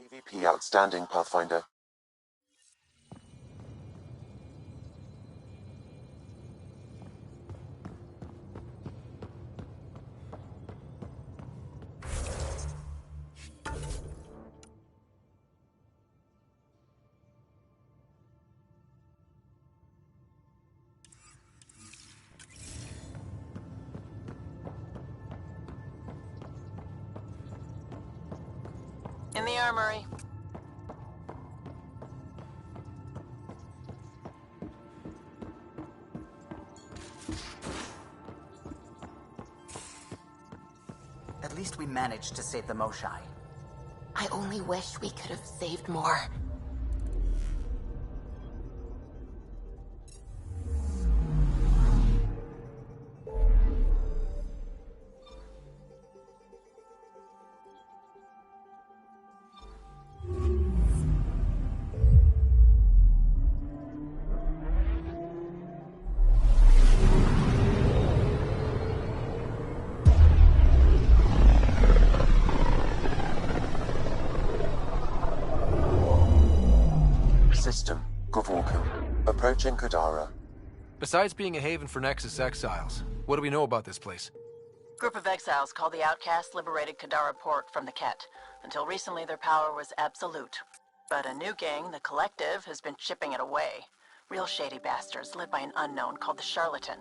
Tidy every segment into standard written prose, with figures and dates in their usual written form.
AVP Outstanding Pathfinder. In the armory. At least we managed to save the Moshae. I only wish we could have saved more. System, Govorku. Approaching Kadara. Besides being a haven for Nexus exiles, what do we know about this place? Group of exiles called the Outcasts liberated Kadara Port from the Ket. Until recently, their power was absolute. But a new gang, the Collective, has been chipping it away. Real shady bastards led by an unknown called the Charlatan.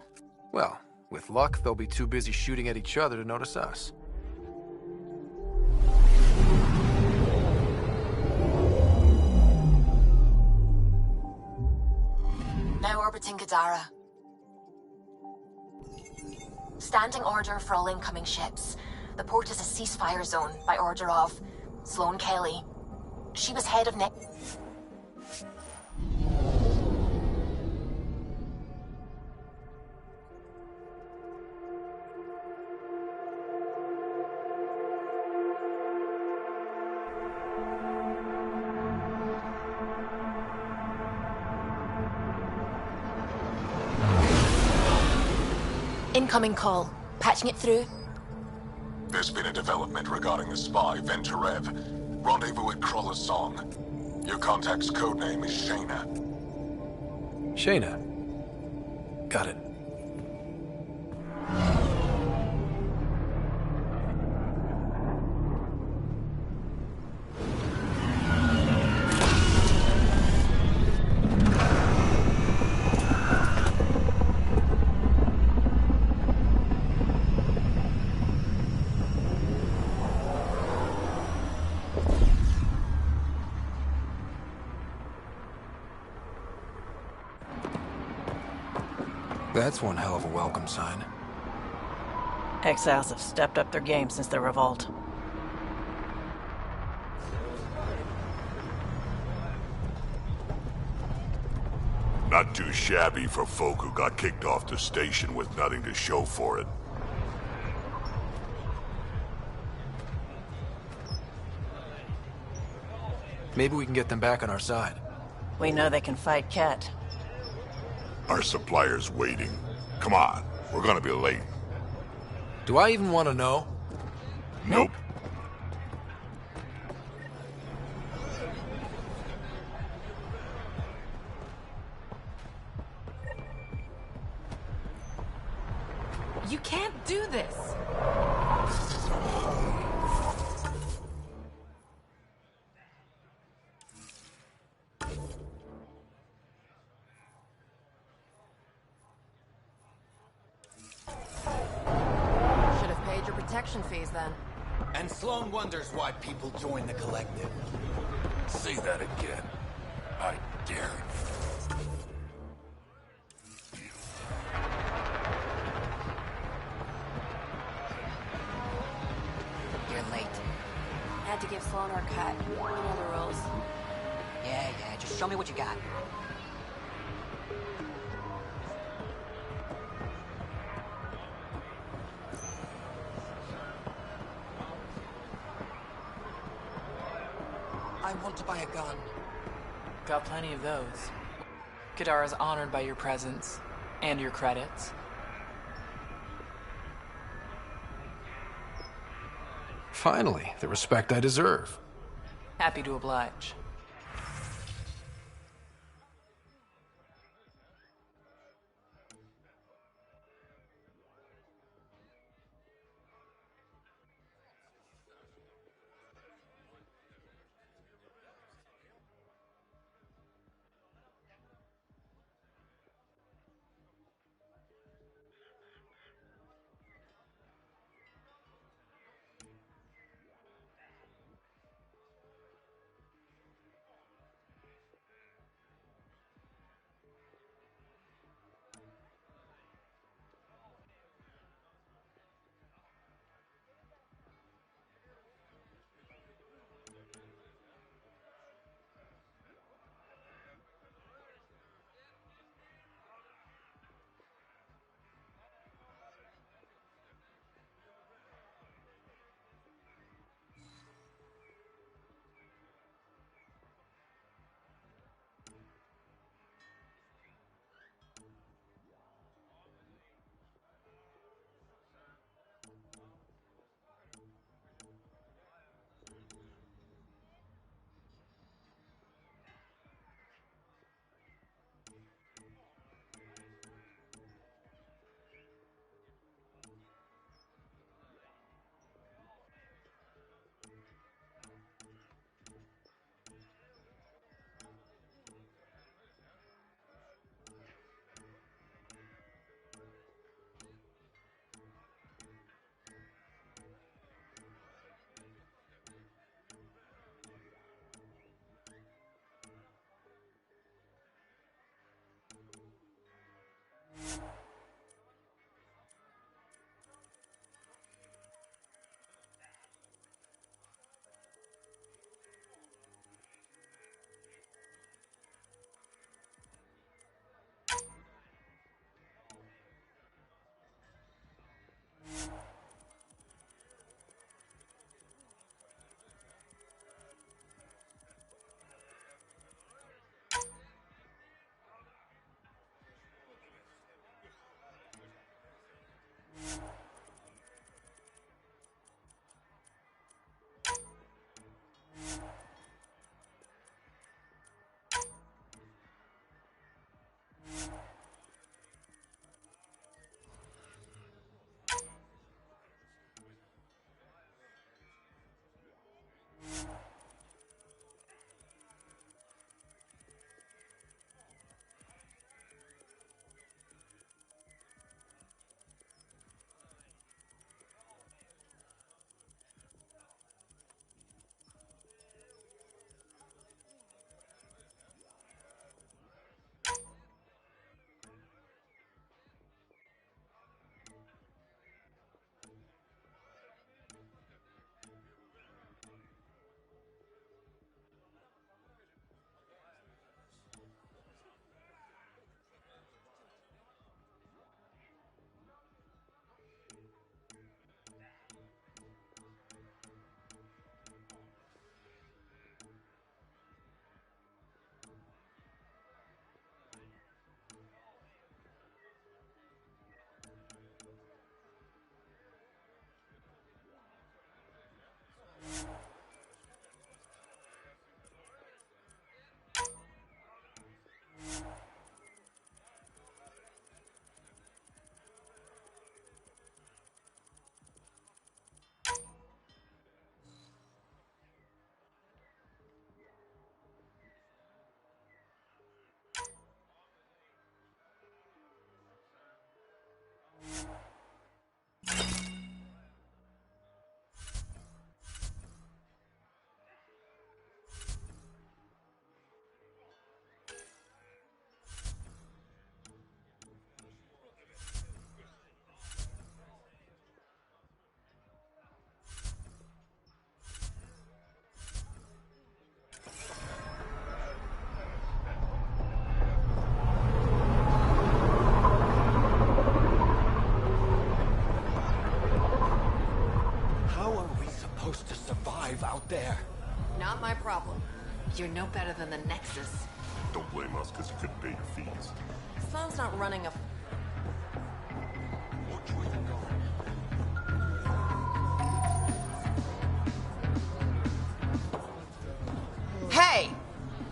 Well, with luck, they'll be too busy shooting at each other to notice us. Now orbiting Kadara. Standing order for all incoming ships. The port is a ceasefire zone by order of Sloane Kelly. She was head of Incoming call. Patching it through. There's been a development regarding the spy, Venturev. Rendezvous at Crawler's Song. Your contact's codename is Shayna. Shayna. Got it. That's one hell of a welcome sign. Exiles have stepped up their game since the revolt. Not too shabby for folk who got kicked off the station with nothing to show for it. Maybe we can get them back on our side. We know they can fight Ket. Our supplier's waiting. Come on, we're gonna be late. Do I even want to know? Nope. You can't do this. Protection fees, then. And Sloane wonders why people join the Collective. Say that again. I dare You're late. Had to give Sloane her cut. You know the rules. Yeah, just show me what you got. I want to buy a gun. Got plenty of those. Kadara's honored by your presence and your credits. Finally, the respect I deserve. Happy to oblige. there. Not my problem. You're no better than the Nexus. Don't blame us because you couldn't pay your fees. Sloan's not running a... What you even know?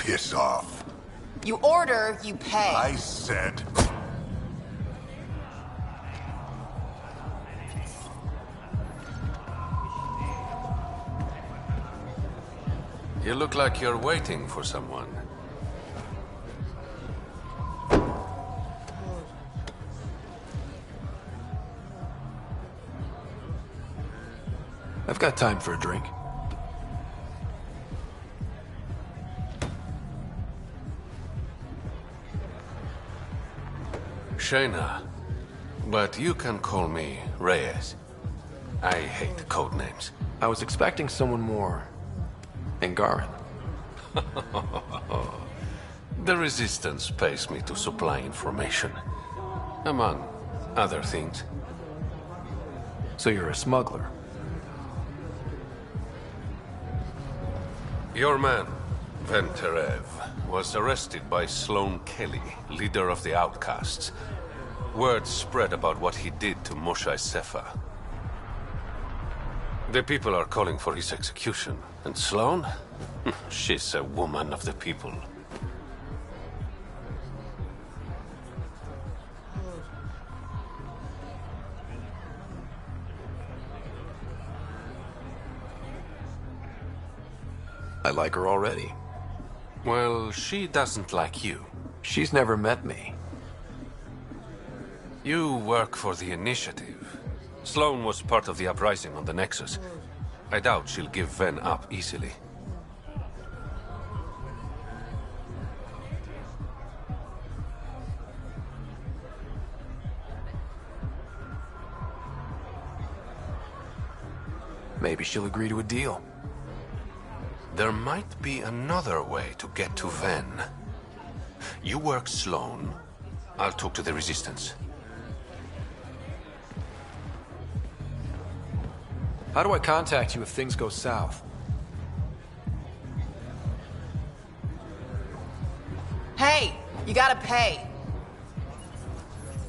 Piss off. You order, you pay. I said... You look like you're waiting for someone. I've got time for a drink. Shayna, but you can call me Reyes. I hate code names. I was expecting someone more... Angaran. The Resistance pays me to supply information, among other things. So you're a smuggler? Your man, Venterev, was arrested by Sloane Kelly, leader of the Outcasts. Word spread about what he did to Moshae Sefa. The people are calling for his execution. And Sloane? She's a woman of the people. I like her already. Well, she doesn't like you. She's never met me. You work for the Initiative. Sloane was part of the uprising on the Nexus. I doubt she'll give Ven up easily. Maybe she'll agree to a deal. There might be another way to get to Ven. You work Sloane. I'll talk to the Resistance. How do I contact you if things go south? Hey, you gotta pay.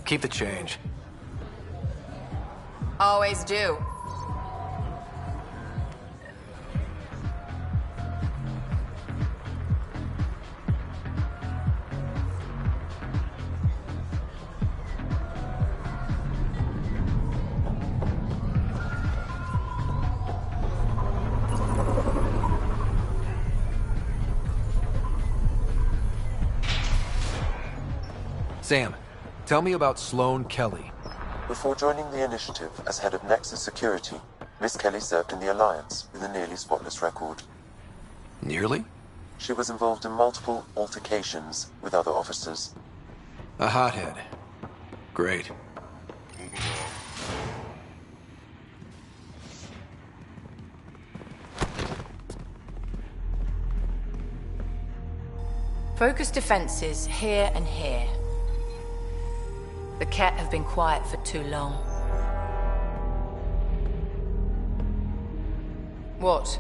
Keep the change. Always do. Sam, tell me about Sloane Kelly. Before joining the Initiative as head of Nexus Security, Miss Kelly served in the Alliance with a nearly spotless record. Nearly? She was involved in multiple altercations with other officers. A hothead. Great. Focus defenses here and here. The Ket have been quiet for too long. What?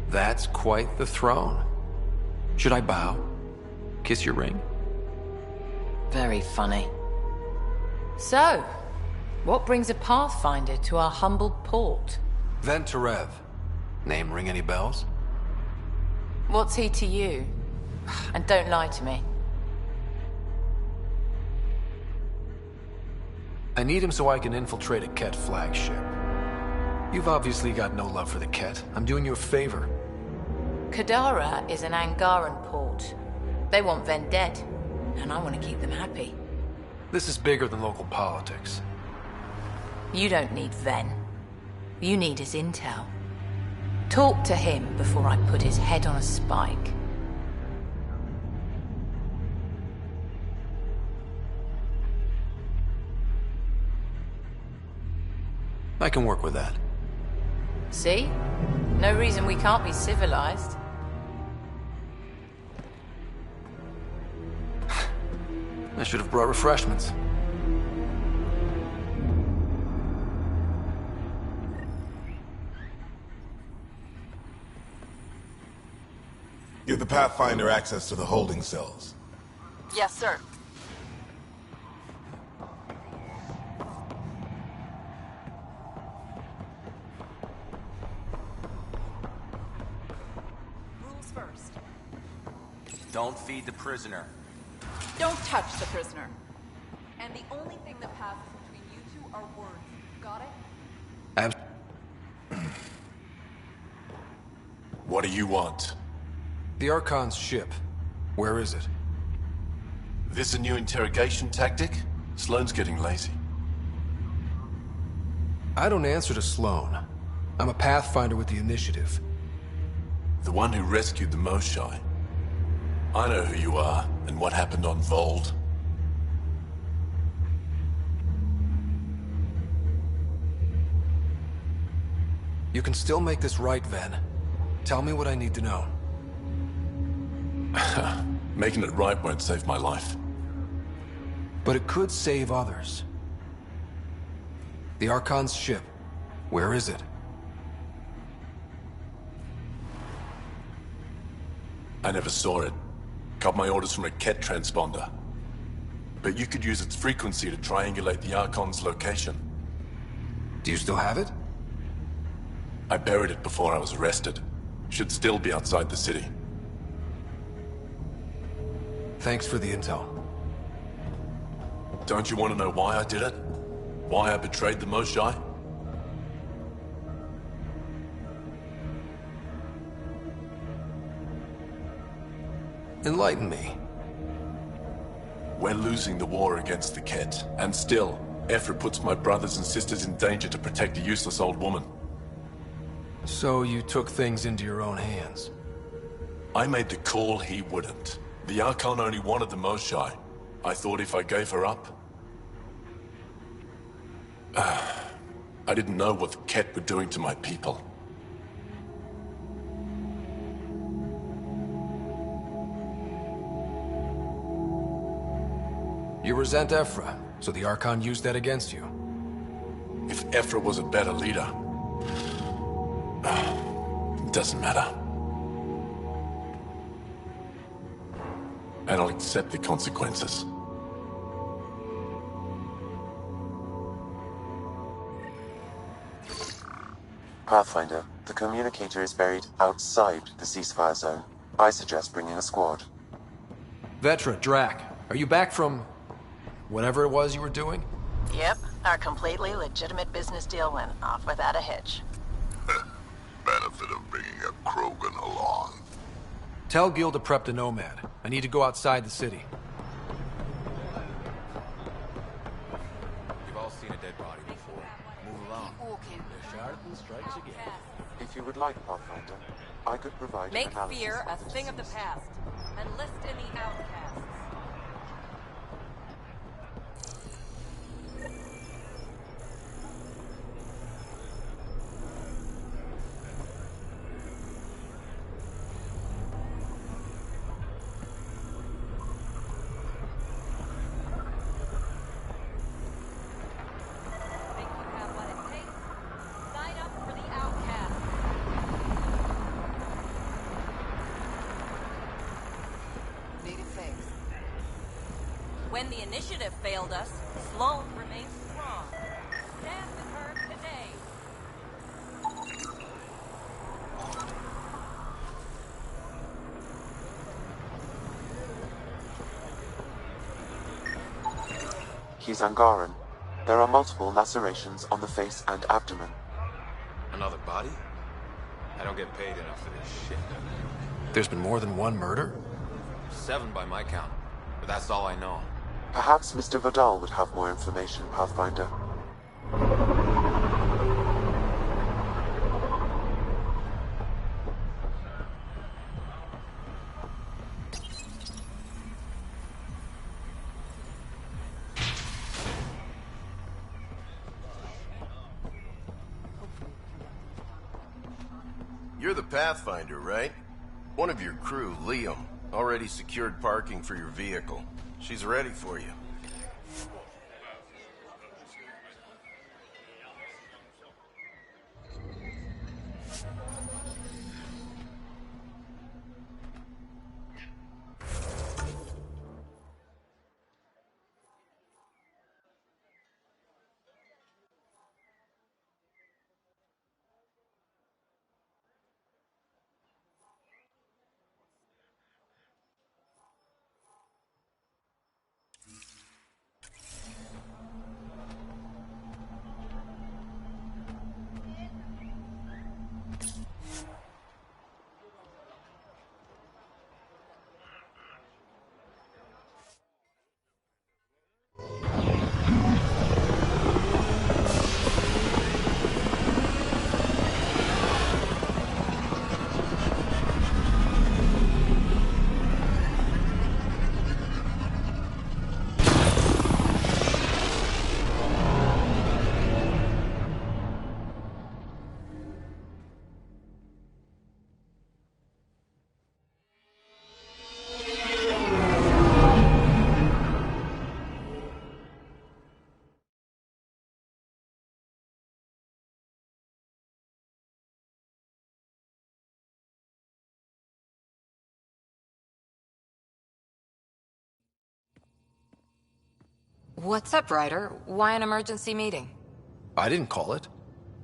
That's quite the throne. Should I bow? Kiss your ring? Very funny. So, what brings a Pathfinder to our humbled port? Venterev. Name ring any bells? What's he to you? And don't lie to me. I need him so I can infiltrate a Ket flagship. You've obviously got no love for the Ket. I'm doing you a favor. Kadara is an Angaran port. They want Ven dead, and I want to keep them happy. This is bigger than local politics. You don't need Ven. You need his intel. Talk to him before I put his head on a spike. I can work with that. See? No reason we can't be civilized. I should have brought refreshments. Give the Pathfinder access to the holding cells. Yes, sir. Don't feed the prisoner. Don't touch the prisoner. And the only thing that passes between you two are words. Got it? What do you want? The Archon's ship. Where is it? This a new interrogation tactic? Sloane's getting lazy. I don't answer to Sloane. I'm a Pathfinder with the Initiative. The one who rescued the Moshae. I know who you are, and what happened on Vold. You can still make this right, Ven. Tell me what I need to know. Making it right won't save my life. But it could save others. The Archon's ship. Where is it? I never saw it. Got my orders from a Ket transponder. But you could use its frequency to triangulate the Archon's location. Do you still have it? I buried it before I was arrested. Should still be outside the city. Thanks for the intel. Don't you want to know why I did it? Why I betrayed the Moshae? Enlighten me. We're losing the war against the Ket, and still, Ephra puts my brothers and sisters in danger to protect a useless old woman. So you took things into your own hands? I made the call he wouldn't. The Archon only wanted the Moshae. I thought if I gave her up... I didn't know what the Ket were doing to my people. You resent Ephra, so the Archon used that against you. If Ephra was a better leader... it doesn't matter. And I'll accept the consequences. Pathfinder, the communicator is buried outside the ceasefire zone. I suggest bringing a squad. Vetra, Drac, are you back from... whatever it was you were doing? Yep, our completely legitimate business deal went off without a hitch. Benefit of bringing a Krogan along. Tell Gil to prep the Nomad. I need to go outside the city. You've all seen a dead body before. Move along. The Charlatan strikes again. If you would like, Pathfinder, I could provide Make an analysis fear a of the thing of the disease. past. Enlist in the outcasts. Think you have what it takes? Sign up for the outcasts. Need it fixed. When the initiative failed us, Sloane remains strong. Stand with her today. He's Angaran. There are multiple lacerations on the face and abdomen. Another body? I don't get paid enough for this shit. There's been more than one murder? 7 by my count. But that's all I know. Perhaps Mr. Vidal would have more information, Pathfinder. You're the Pathfinder, right? One of your crew, Liam, already secured parking for your vehicle. She's ready for you. What's up, Ryder? Why an emergency meeting? I didn't call it.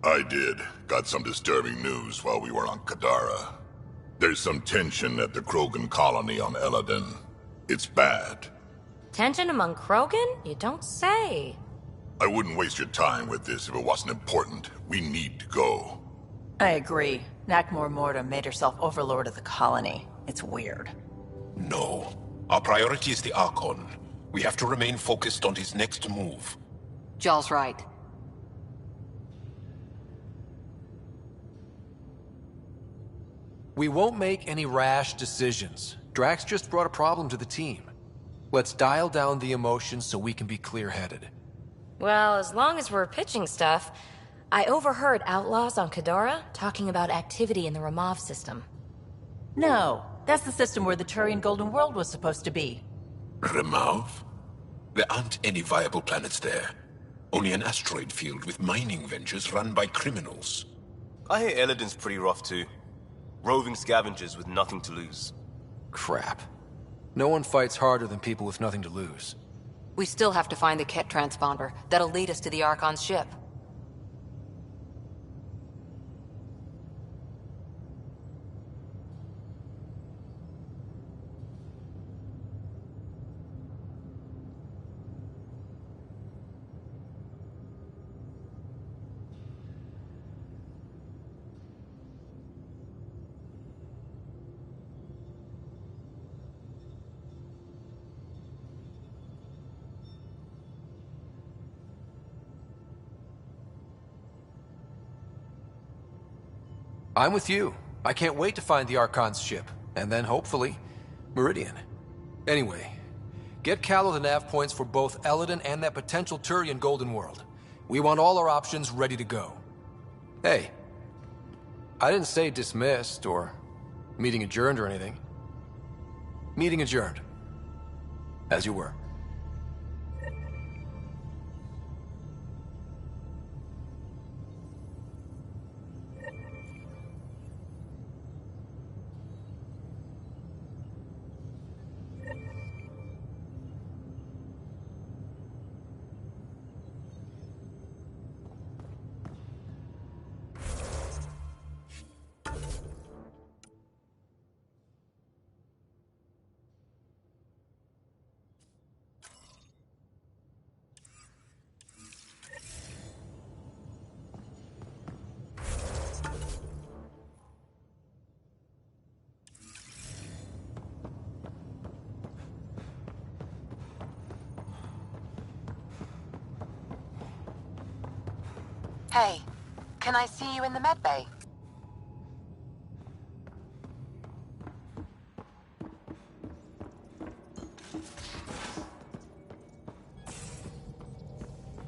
I did. Got some disturbing news while we were on Kadara. There's some tension at the Krogan colony on Eladon. It's bad. Tension among Krogan? You don't say. I wouldn't waste your time with this if it wasn't important. We need to go. I agree. Nakmor Morta made herself overlord of the colony. It's weird. No. Our priority is the Archon. We have to remain focused on his next move. Jaal's right. We won't make any rash decisions. Drax just brought a problem to the team. Let's dial down the emotions so we can be clear-headed. Well, as long as we're pitching stuff, I overheard outlaws on Kadara talking about activity in the Ramov system. No, that's the system where the Turian Golden World was supposed to be. Ramov? There aren't any viable planets there. Only an asteroid field with mining ventures run by criminals. I hear Eladon's pretty rough too. Roving scavengers with nothing to lose. Crap. No one fights harder than people with nothing to lose. We still have to find the Ket transponder. That'll lead us to the Archon's ship. I'm with you. I can't wait to find the Archon's ship. And then, hopefully, Meridian. Anyway, get Callow the nav points for both Eladon and that potential Turian Golden World. We want all our options ready to go. Hey, I didn't say dismissed or meeting adjourned or anything. Meeting adjourned. As you were. Hey, can I see you in the medbay?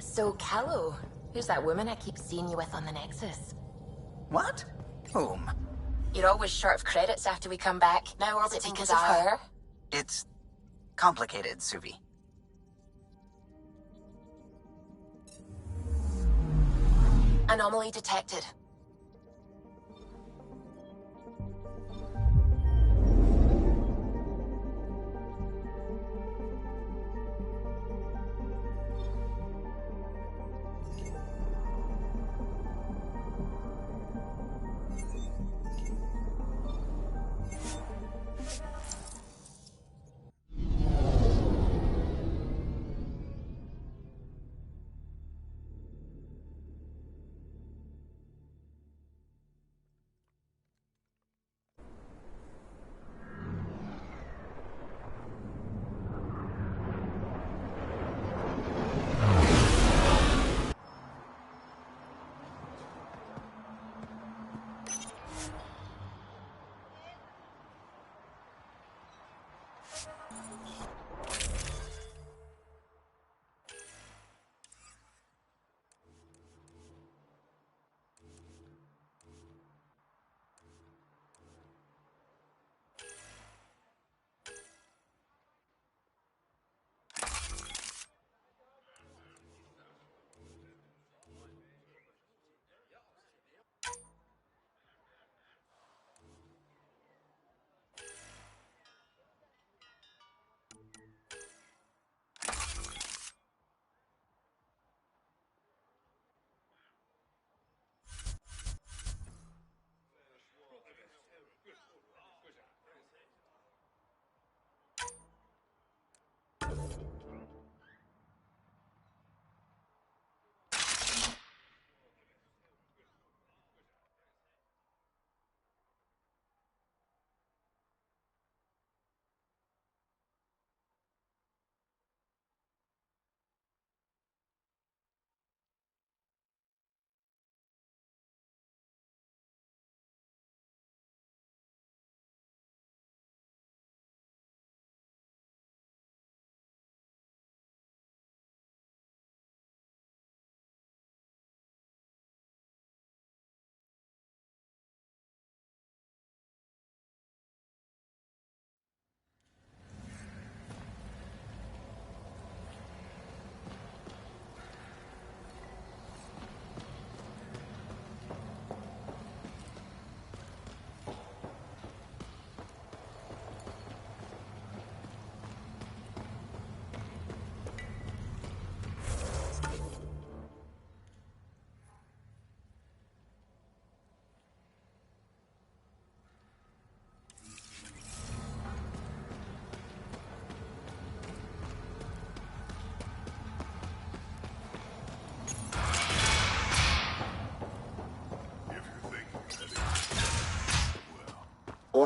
So, Callow, who's that woman I keep seeing you with on the Nexus? What? Whom? You're always short of credits after we come back. Now, is it because of her? It's complicated, Suvi. Anomaly detected.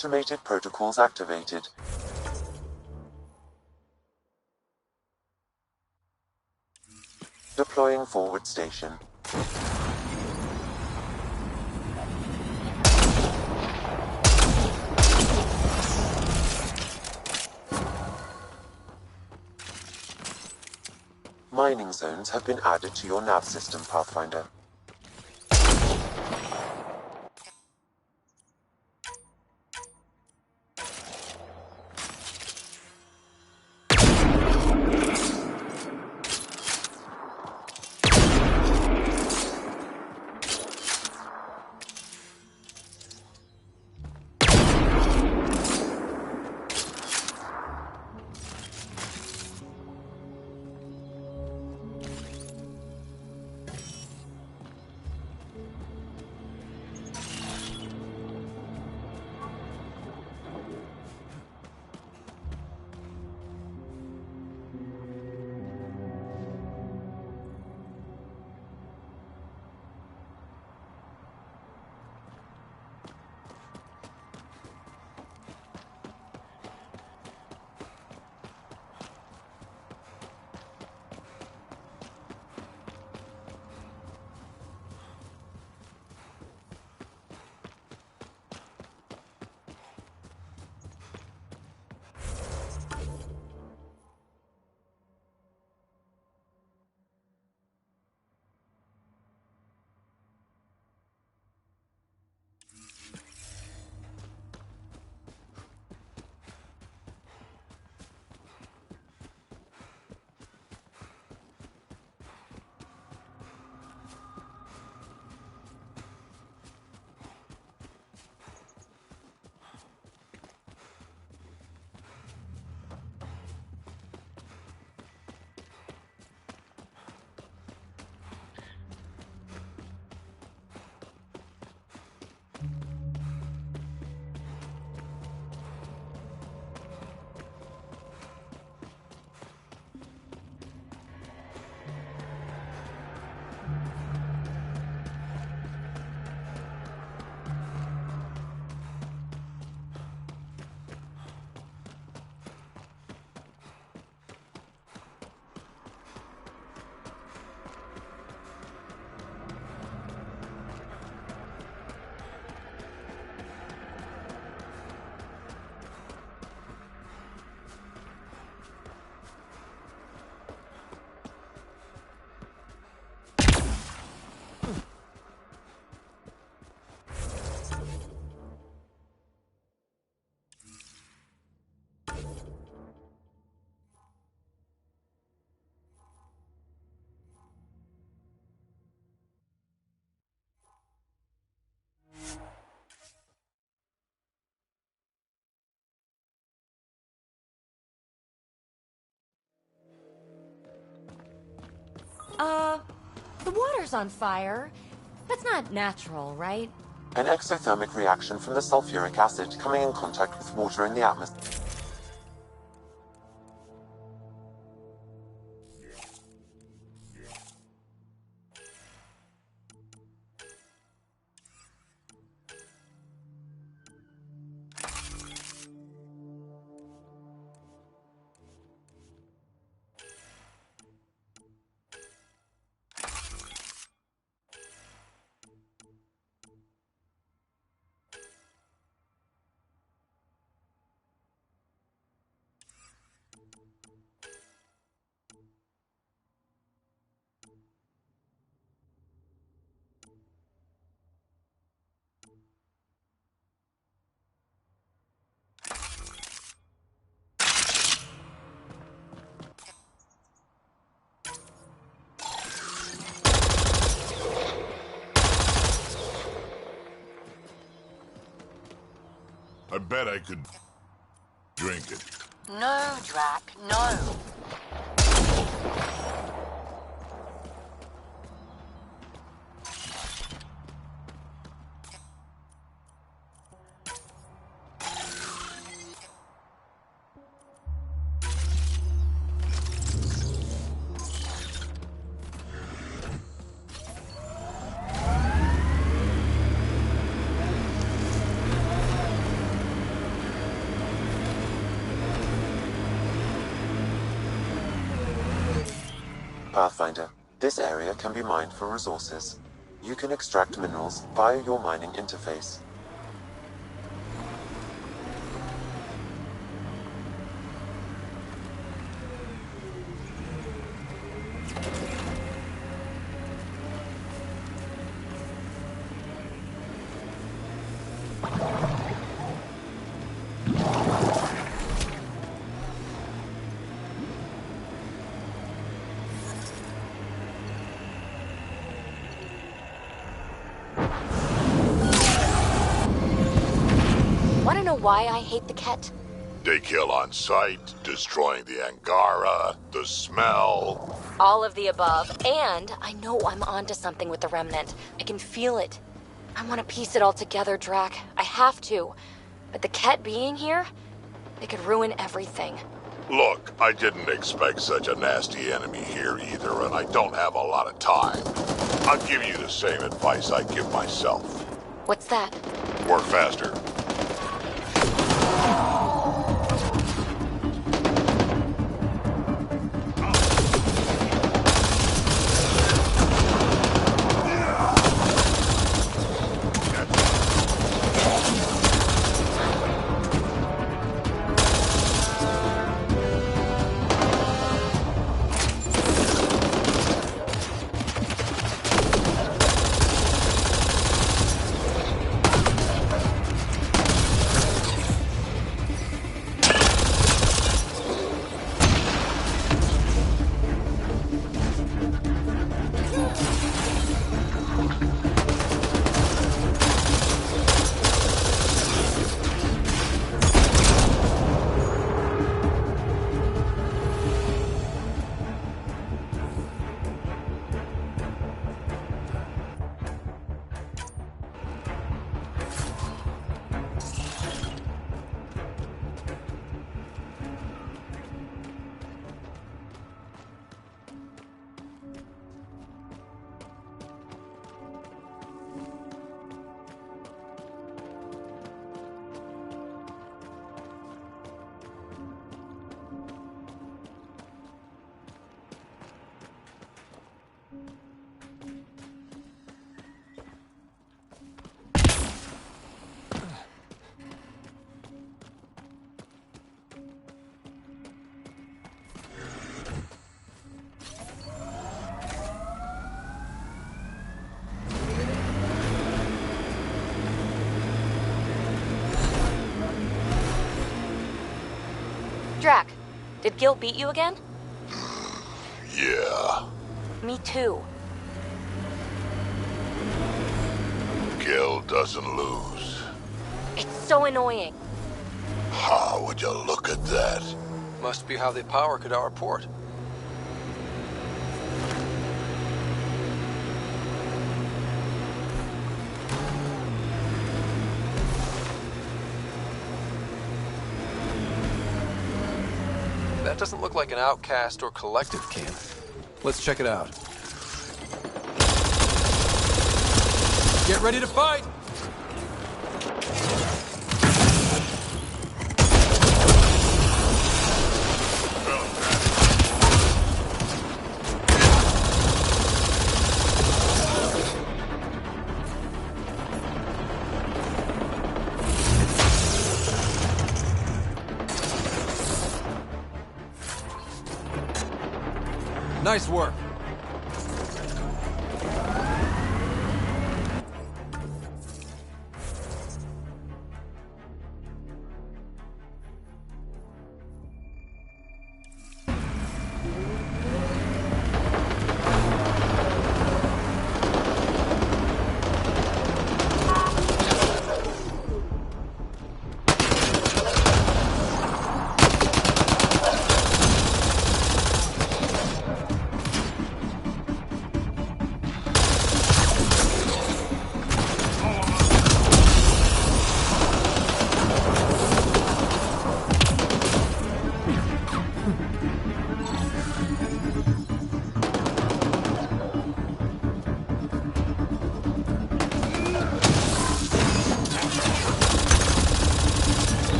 Automated protocols activated. Deploying forward station. Mining zones have been added to your nav system, Pathfinder. The water's on fire. That's not natural, right? An exothermic reaction from the sulfuric acid coming in contact with water in the atmosphere. I bet I could drink it. No, Drac, no. Pathfinder, this area can be mined for resources. You can extract minerals via your mining interface. Why I hate the Ket? They kill on sight, destroying the Angara, the smell. All of the above. And I know I'm onto something with the Remnant. I can feel it. I want to piece it all together, Drac. I have to. But the Ket being here, they could ruin everything. Look, I didn't expect such a nasty enemy here either, and I don't have a lot of time. I'll give you the same advice I give myself. What's that? Work faster. Drac, did Gil beat you again? Yeah. Me too. Gil doesn't lose. It's so annoying. How would you look at that? Must be how they power Kadara Port. That doesn't look like an outcast or collective camp. Let's check it out. Get ready to fight! Nice work.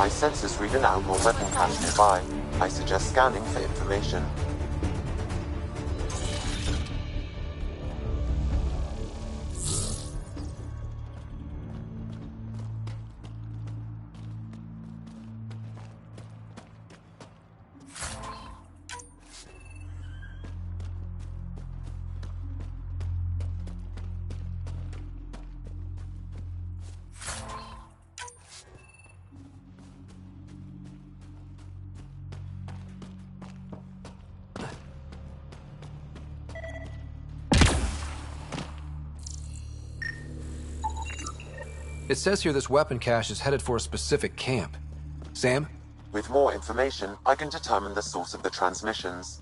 My sensors read an out more weapon cache nearby. I suggest scanning for information. It says here this weapon cache is headed for a specific camp. Sam? With more information, I can determine the source of the transmissions.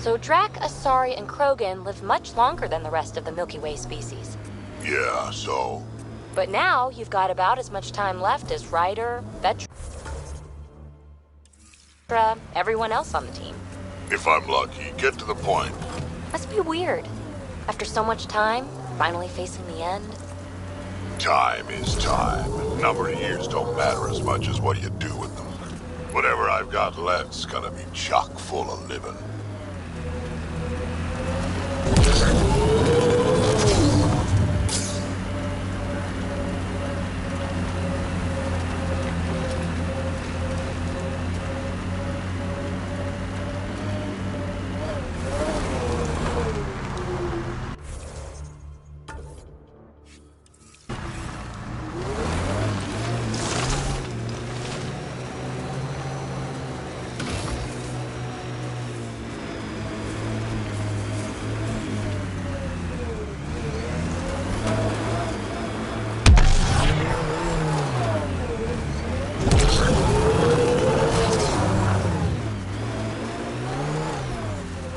So Drac, Asari, and Krogan live much longer than the rest of the Milky Way species. Yeah, so? But now you've got about as much time left as Ryder, Vetra, everyone else on the team. If I'm lucky, get to the point. Must be weird. After so much time, finally facing the end. Time is time. Number of years don't matter as much as what you do with them. Whatever I've got left's gonna be chock full of living.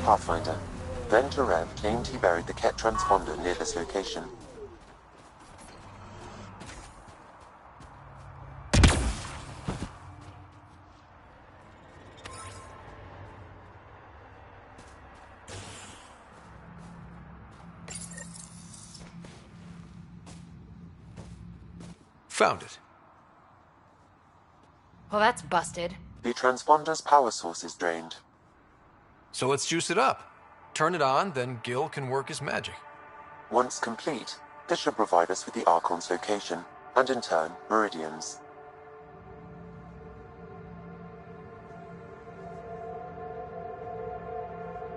Pathfinder. Venturev claimed he buried the Ket transponder near this location. Found it. Well, that's busted. The transponder's power source is drained. So let's juice it up. Turn it on, then Gil can work his magic. Once complete, this should provide us with the Archon's location, and in turn, Meridian's.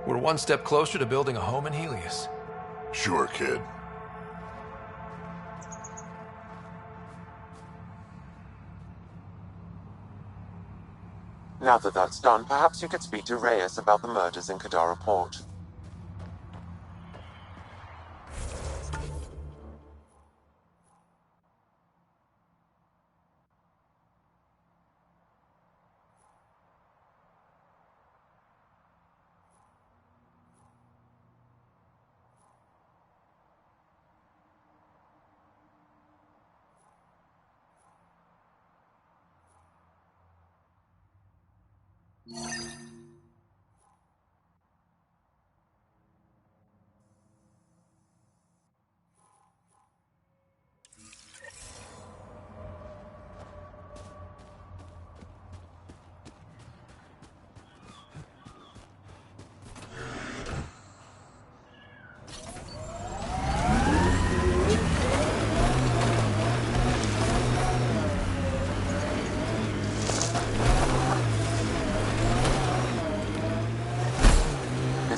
We're one step closer to building a home in Helios. Sure, kid. Now that that's done, perhaps you could speak to Reyes about the murders in Kadara Port.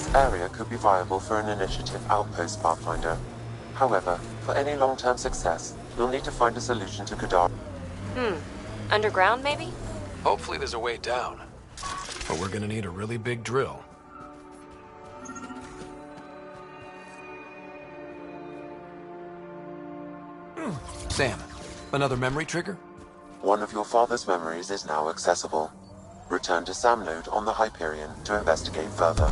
This area could be viable for an initiative outpost, Pathfinder. However, for any long-term success, you'll need to find a solution to Kadar. Underground, maybe? Hopefully there's a way down. But we're gonna need a really big drill. Sam, another memory trigger? One of your father's memories is now accessible. Return to Sam Node on the Hyperion to investigate further.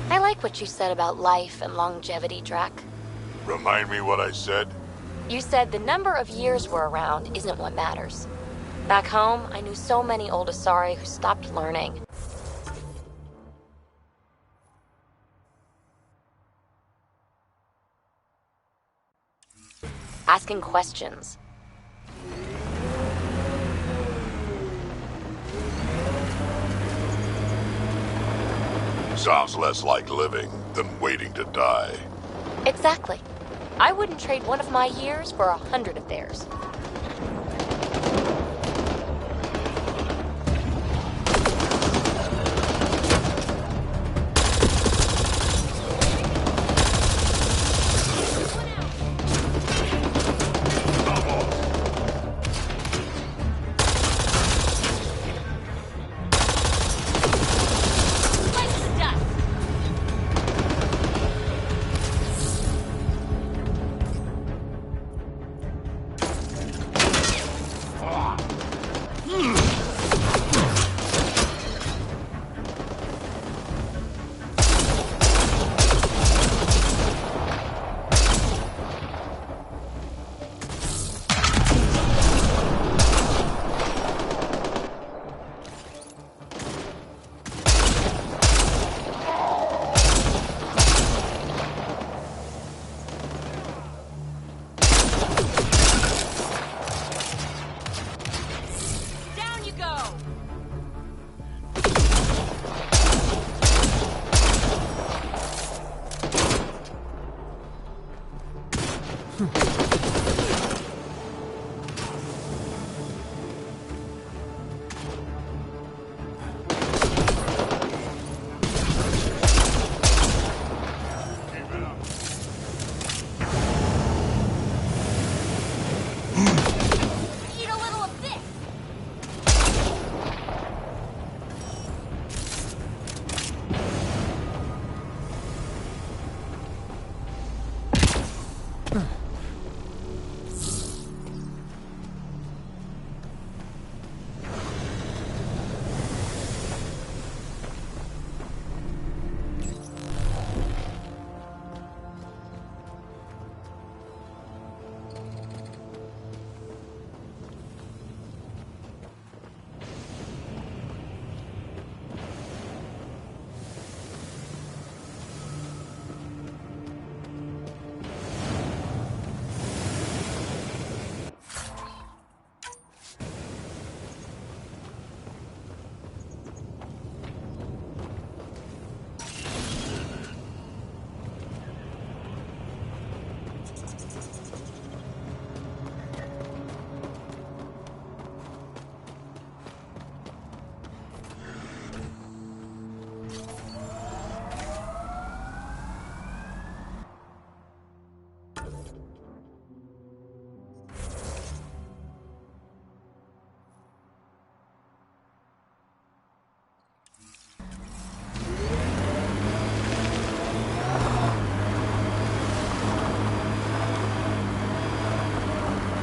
I like what you said about life and longevity, Drac. Remind me what I said? You said the number of years we're around isn't what matters. Back home, I knew so many old Asari who stopped learning. Asking questions. Sounds less like living than waiting to die. Exactly. I wouldn't trade one of my years for 100 of theirs.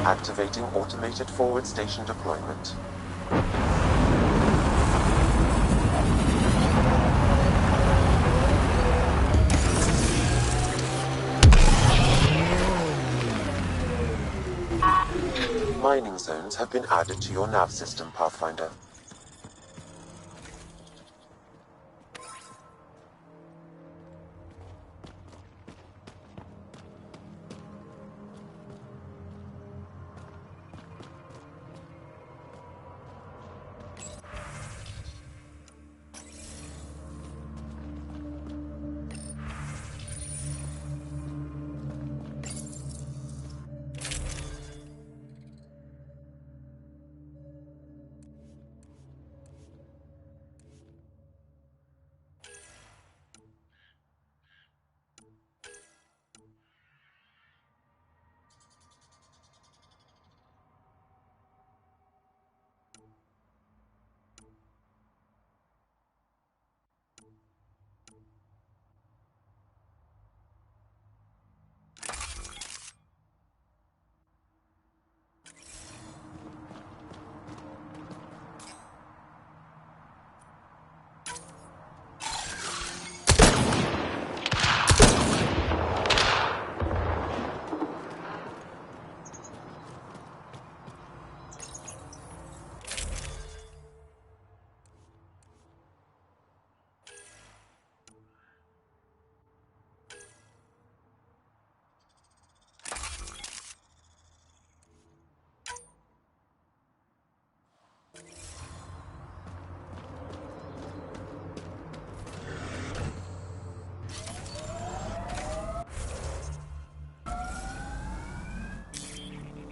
Activating automated forward station deployment. Mining zones have been added to your nav system, Pathfinder.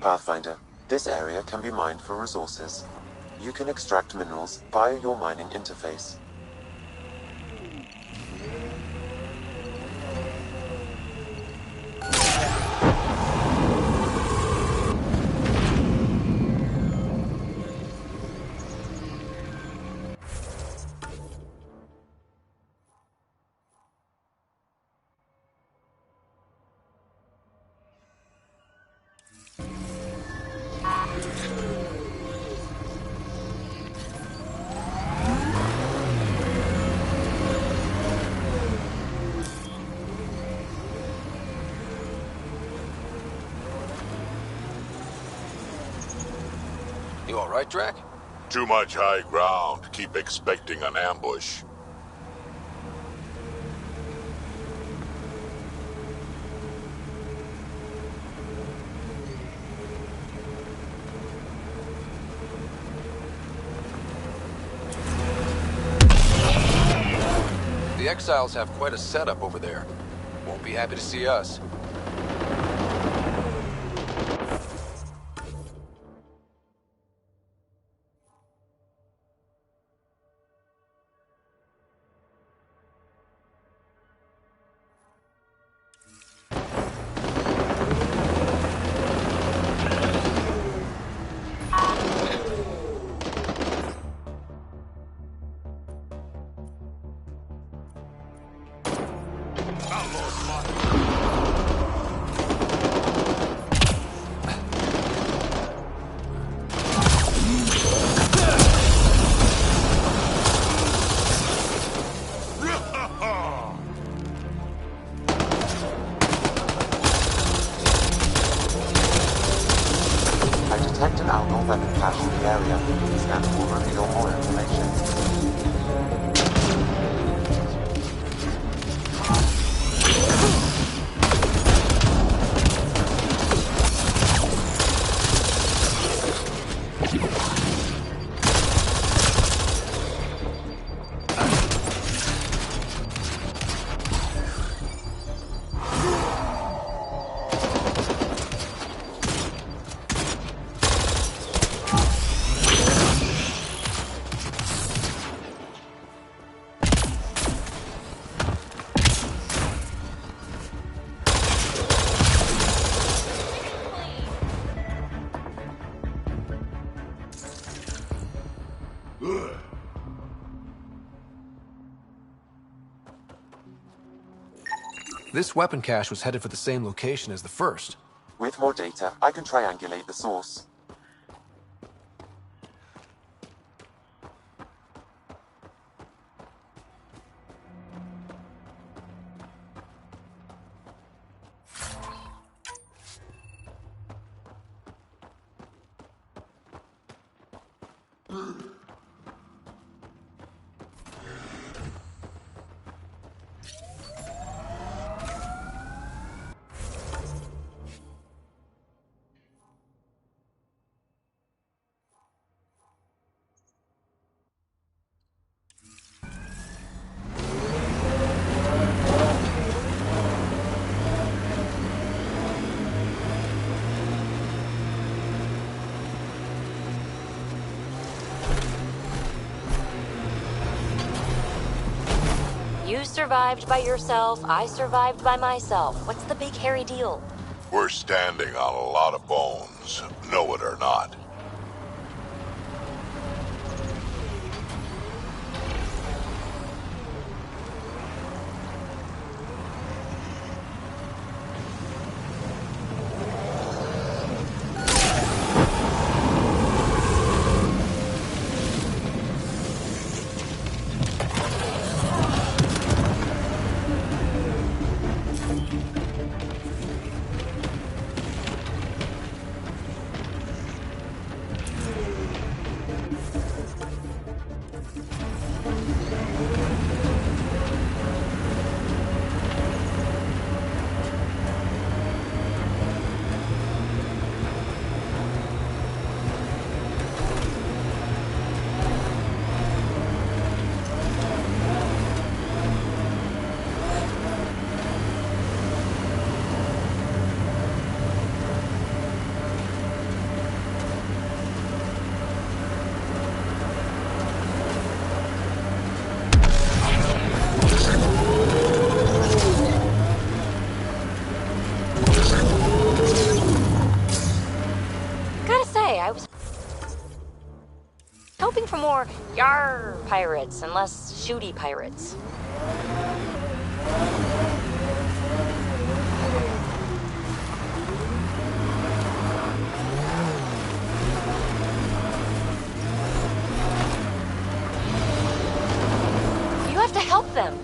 Pathfinder, this area can be mined for resources. You can extract minerals via your mining interface. You all right, Drac? Too much high ground. Keep expecting an ambush. The Exiles have quite a setup over there. Won't be happy to see us. Detect an alcohol weapon cache in the area. Scan will reveal more information. This weapon cache was headed for the same location as the first. With more data, I can triangulate the source. You survived by yourself, I survived by myself. What's the big hairy deal? We're standing on a lot of bones, know it or not. Yar, pirates, and less shooty pirates. You have to help them.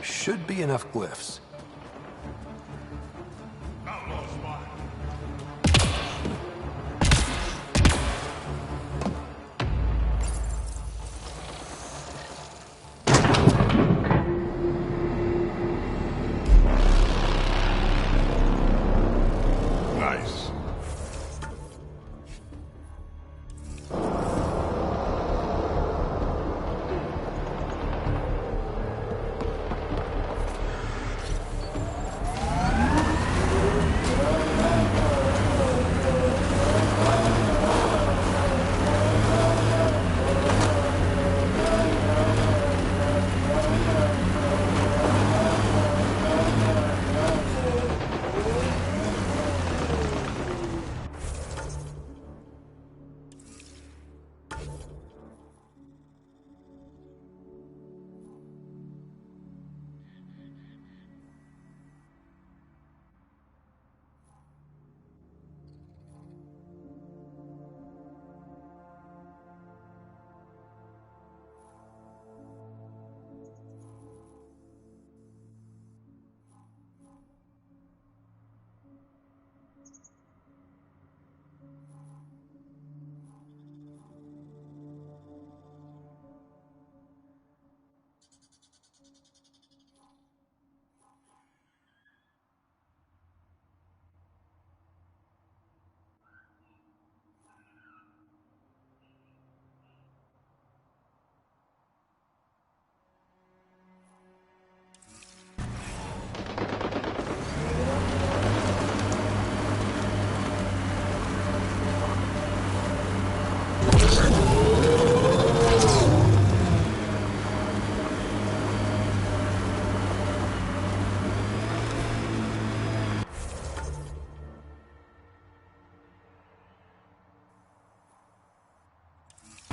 Should be enough glyphs. Nice.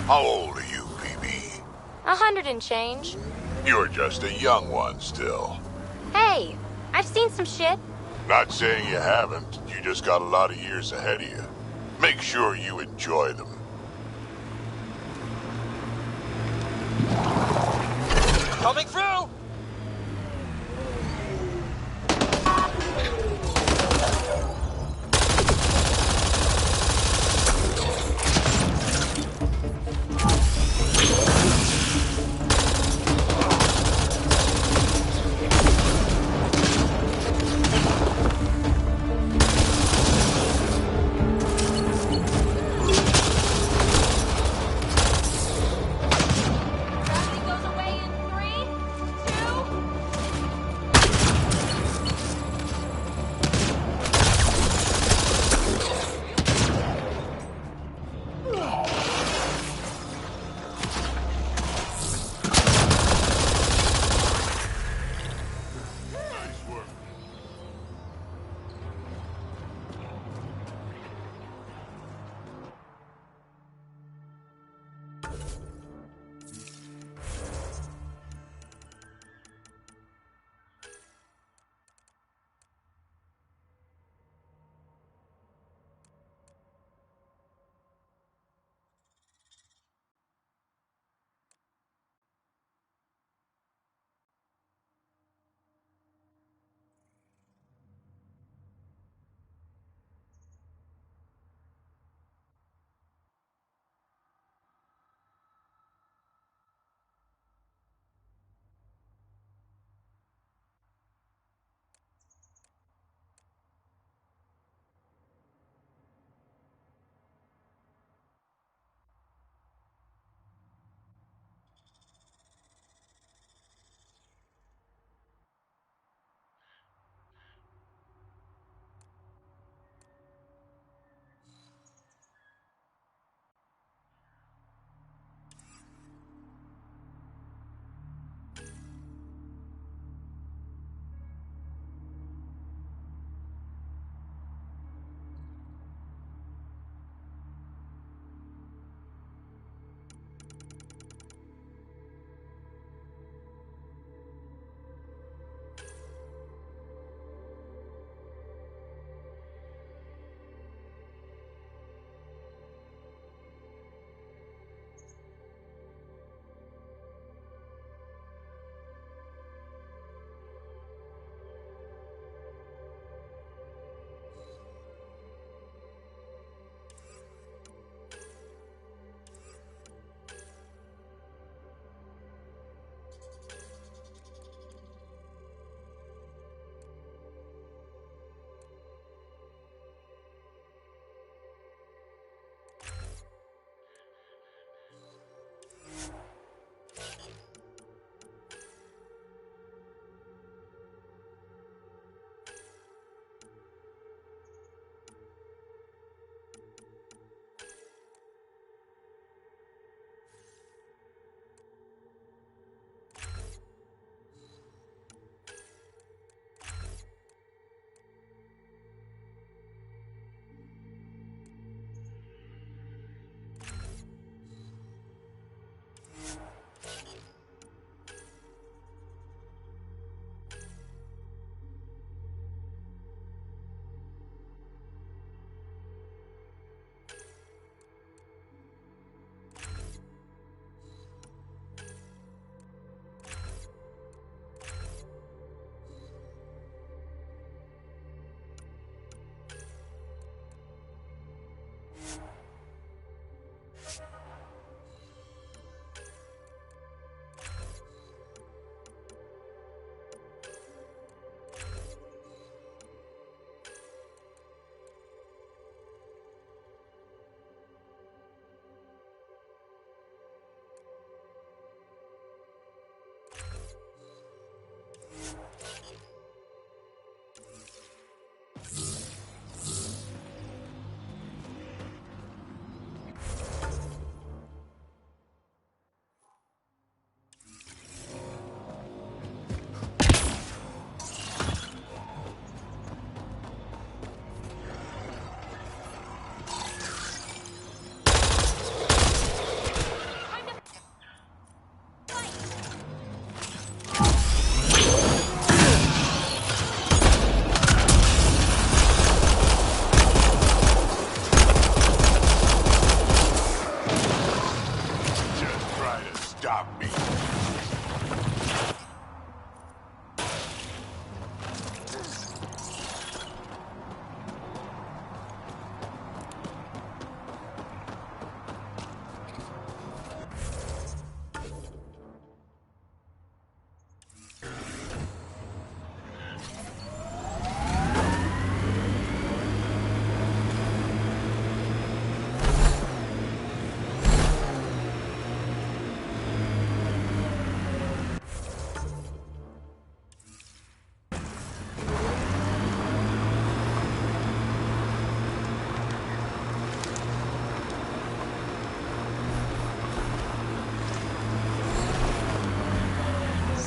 How old are you, PB? 100 and change. You're just a young one still. Hey, I've seen some shit. Not saying you haven't, you just got a lot of years ahead of you. Make sure you enjoy them. Coming through!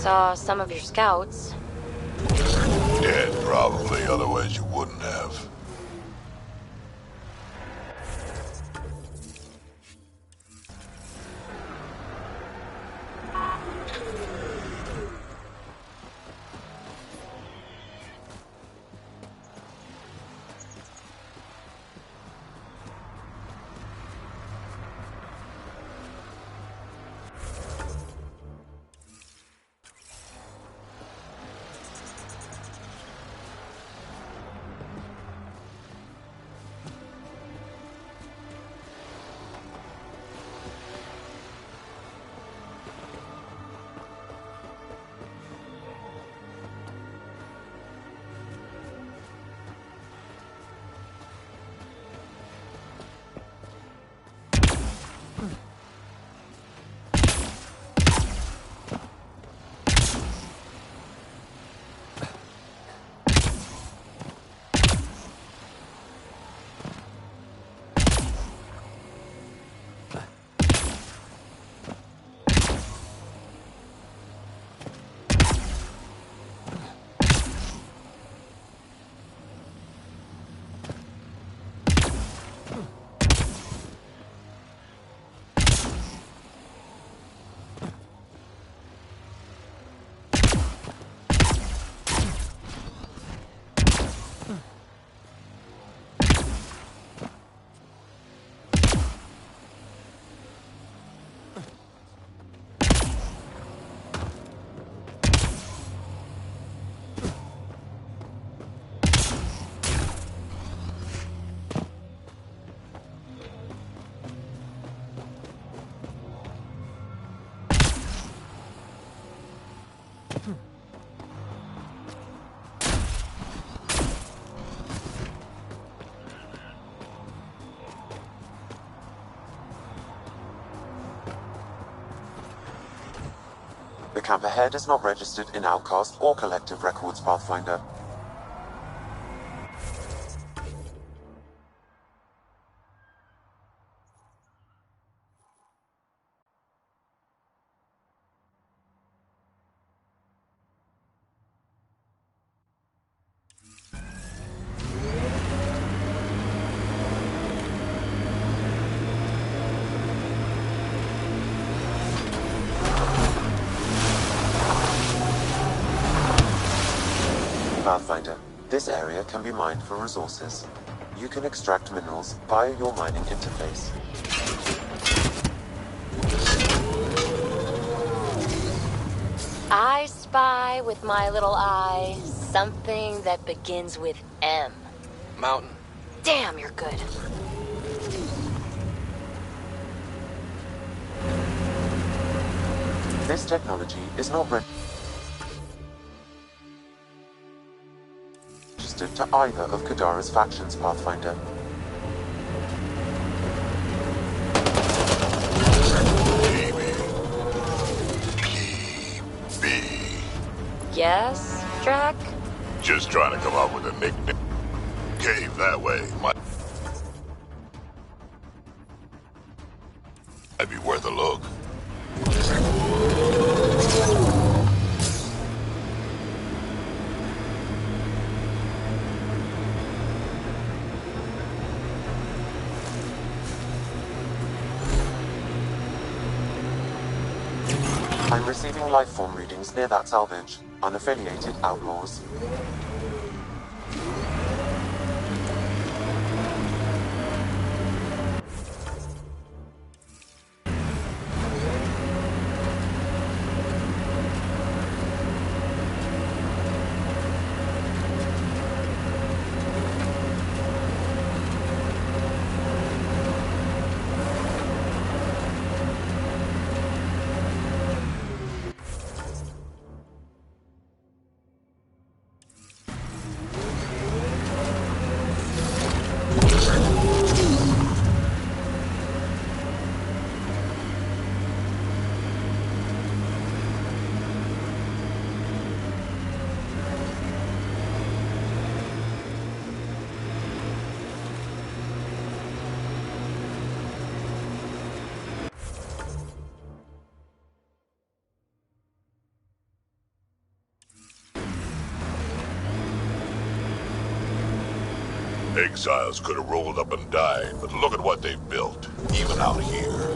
Saw some of your scouts. Dead, probably. Otherwise you wouldn't have. camp ahead is not registered in Outcast or Collective Records, Pathfinder. Pathfinder, this area can be mined for resources. You can extract minerals via your mining interface. I spy with my little eye something that begins with M. Mountain. Damn, you're good. This technology is not registered to either of Kadara's factions, Pathfinder. Yes, Drac? Just trying to come up with a nickname. Cave that way. Might be worth a look. I'm receiving lifeform readings near that salvage. Unaffiliated outlaws. Exiles could have rolled up and died, but look at what they've built, even out here.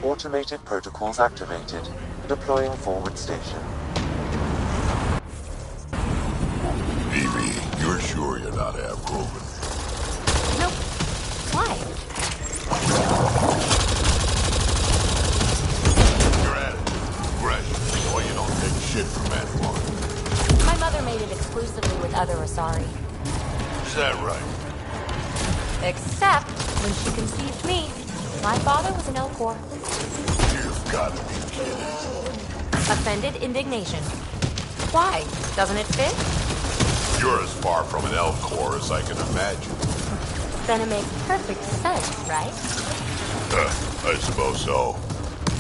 Automated protocols activated. Deploying forward station. Evie, you're sure you're not half Krogan? Nope. Why? You're at it. Aggression. Why you don't take shit from anyone. My mother made it exclusively with other Asari. Is that right? Except when she conceived me. My father was an Elcor. You've got to be kidding. Offended indignation. Why? Doesn't it fit? You're as far from an Elcor as I can imagine. Then it makes perfect sense, right? I suppose so.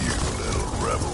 You little rebel.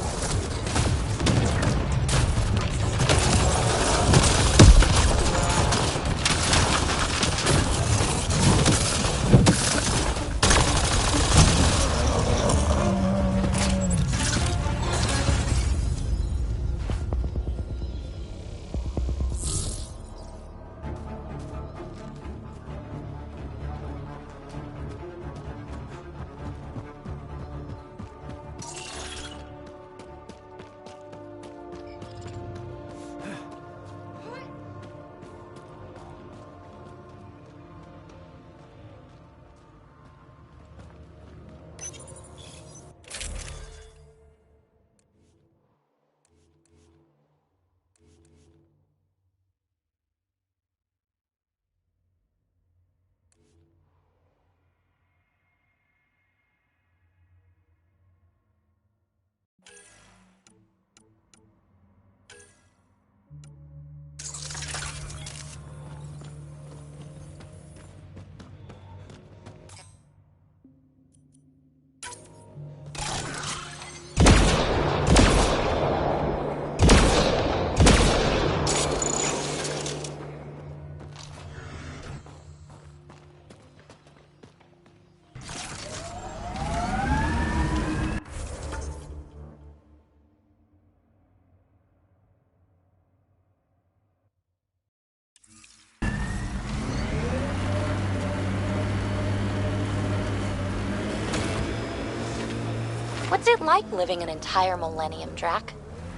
What's it like living an entire millennium, Drac?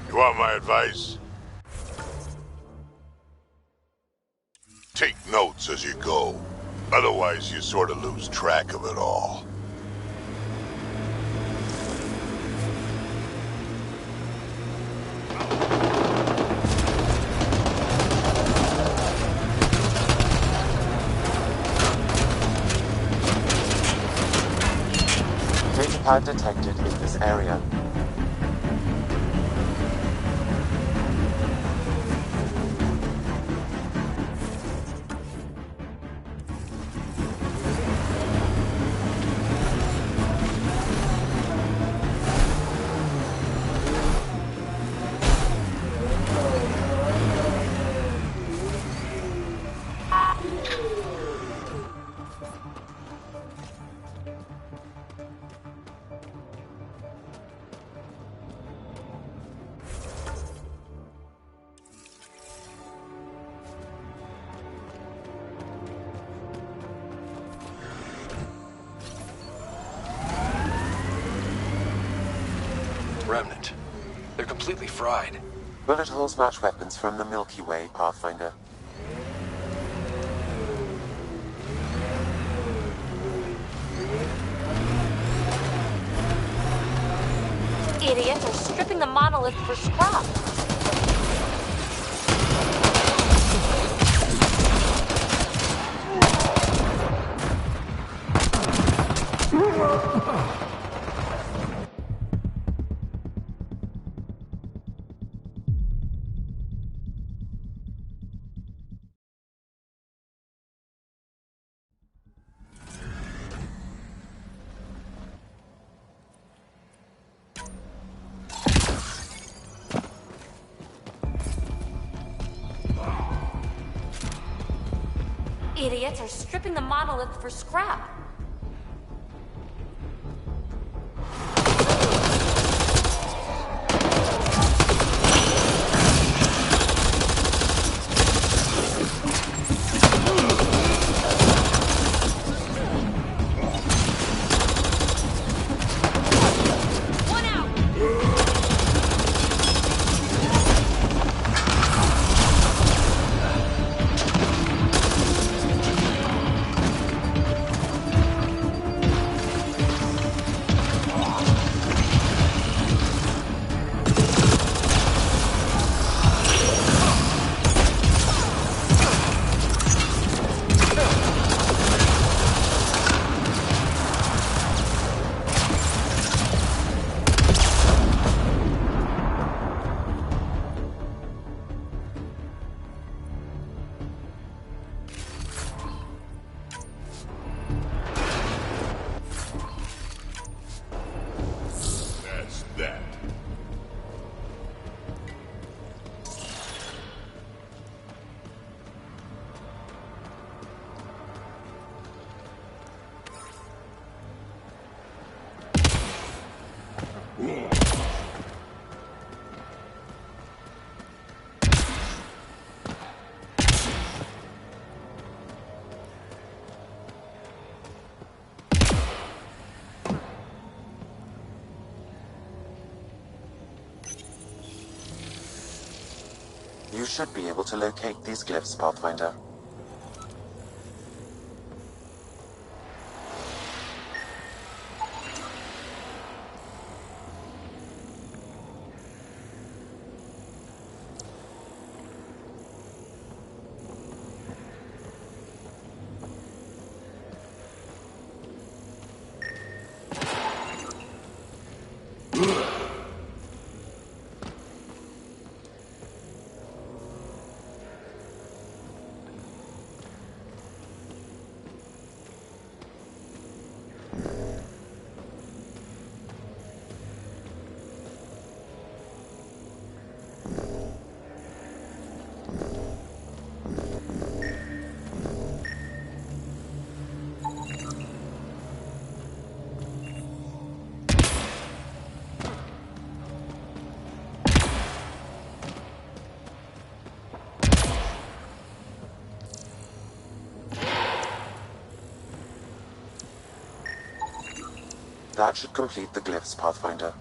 You want my advice? Take notes as you go. Otherwise, you sort of lose track of it all. Datapad detected in this area. Remnant. They're completely fried. Bullet holes match weapons from the Milky Way, Pathfinder. Idiots are stripping the monolith for scrap. Idiots are stripping the monolith for scrap. You should be able to locate these glyphs, Pathfinder. That should complete the glyphs, Pathfinder.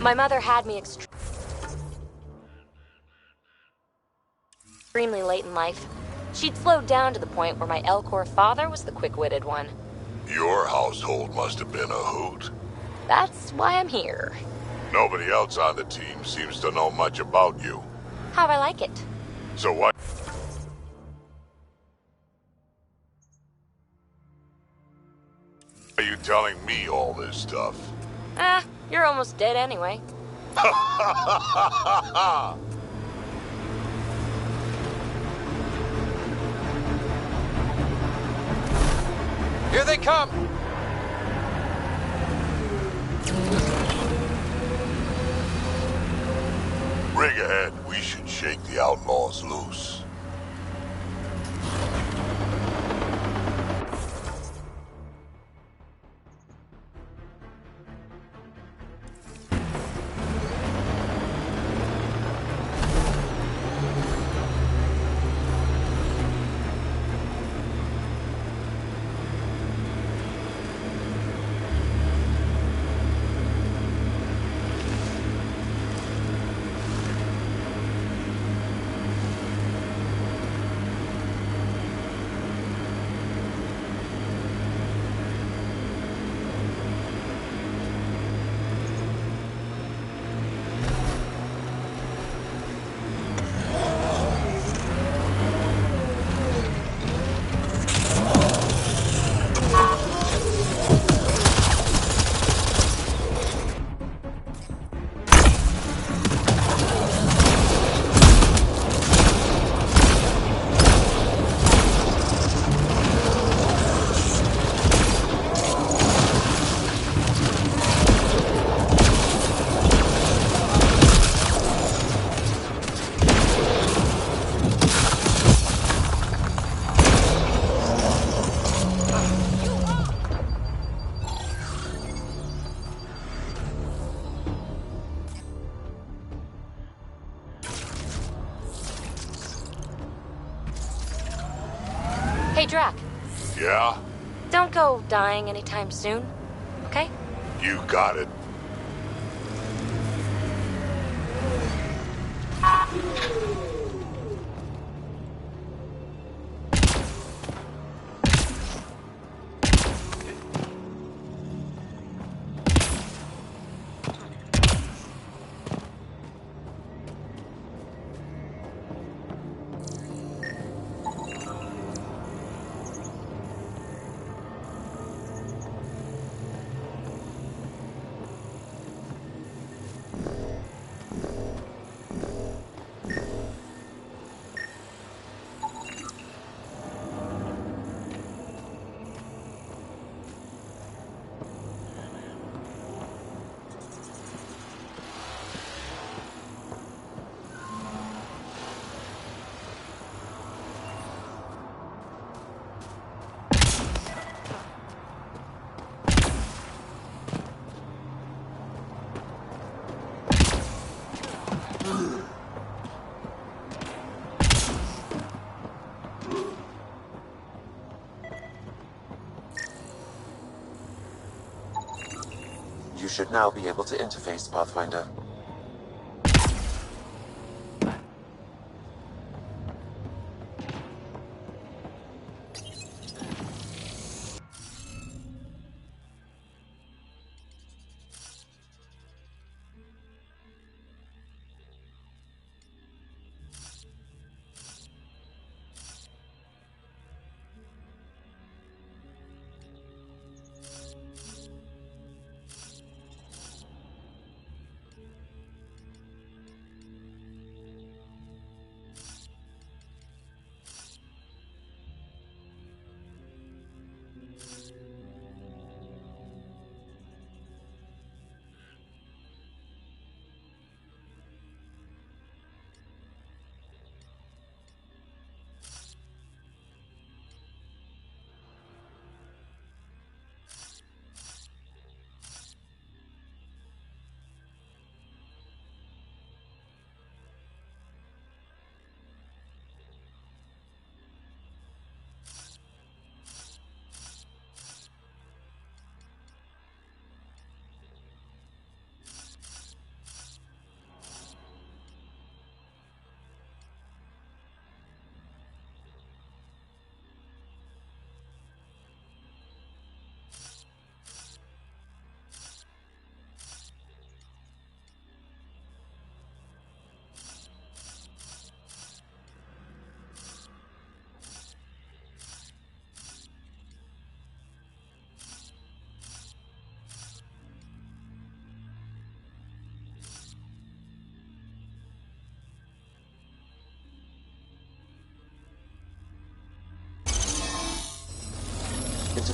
My mother had me extremely late in life. She'd slowed down to the point where my Elcor father was the quick-witted one. Your household must have been a hoot. That's why I'm here. Nobody else on the team seems to know much about you. How'd I like it? So what? Are you telling me all this stuff? You're almost dead anyway. Here they come! Rig ahead. We should shake the outlaws loose. Hey, Drac. Yeah? Don't go dying anytime soon, okay? You got it. You should now be able to interface, Pathfinder.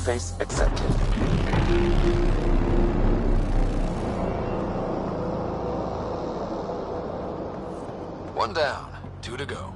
Interface accepted. One down, 2 to go.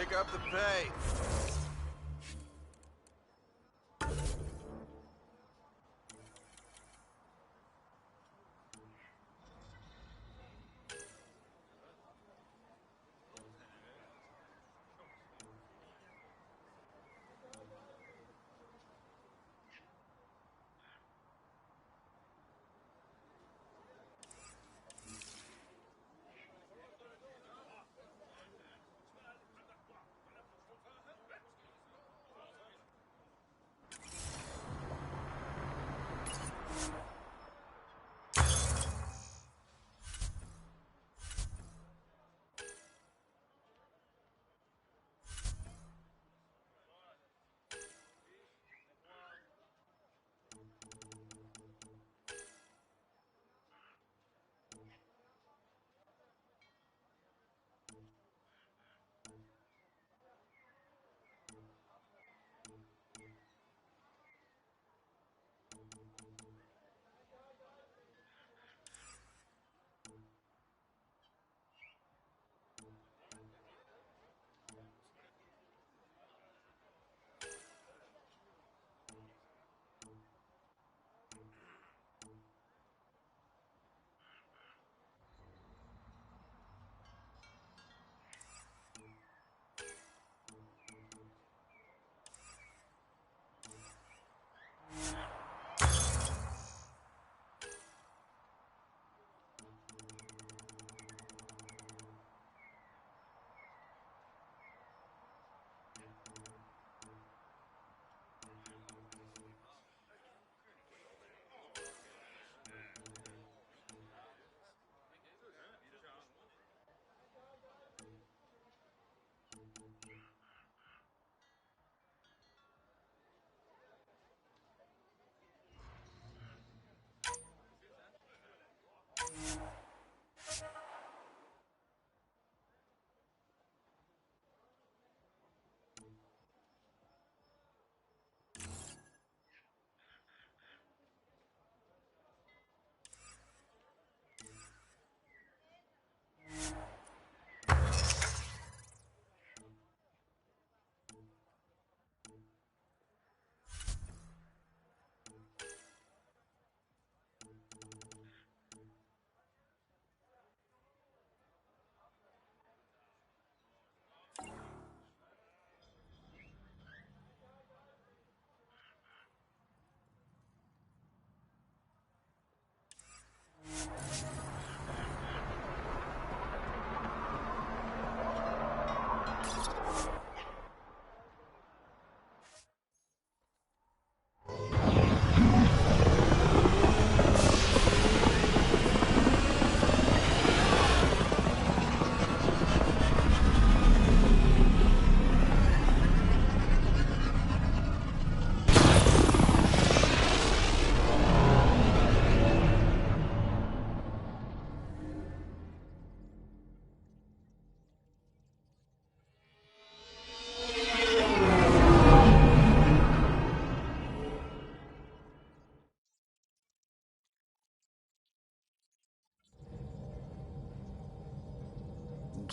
Pick up the pace.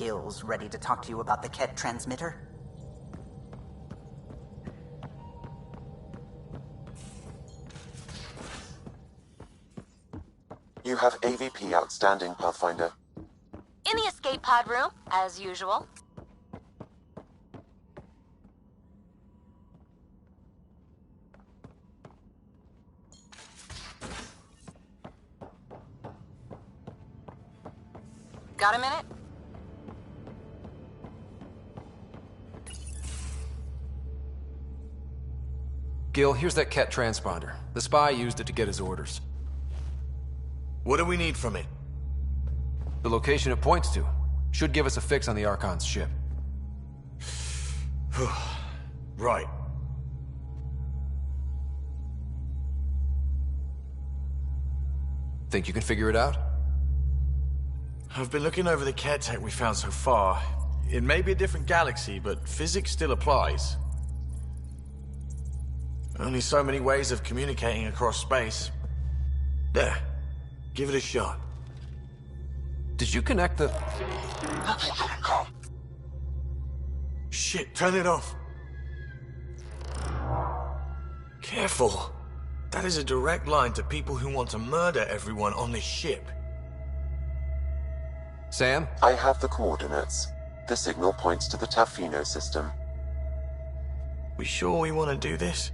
Gil's ready to talk to you about the Ket transmitter? You have AVP outstanding, Pathfinder. In the escape pod room, as usual. Got a minute? Gil, here's that Ket transponder. The spy used it to get his orders. What do we need from it? The location it points to. Should give us a fix on the Archon's ship. Right. Think you can figure it out? I've been looking over the Ket tech we found so far. It may be a different galaxy, but physics still applies. Only so many ways of communicating across space. There. Give it a shot. Did you connect the... Shit, turn it off. Careful. That is a direct line to people who want to murder everyone on this ship. Sam? I have the coordinates. The signal points to the Tafino system. We sure we want to do this?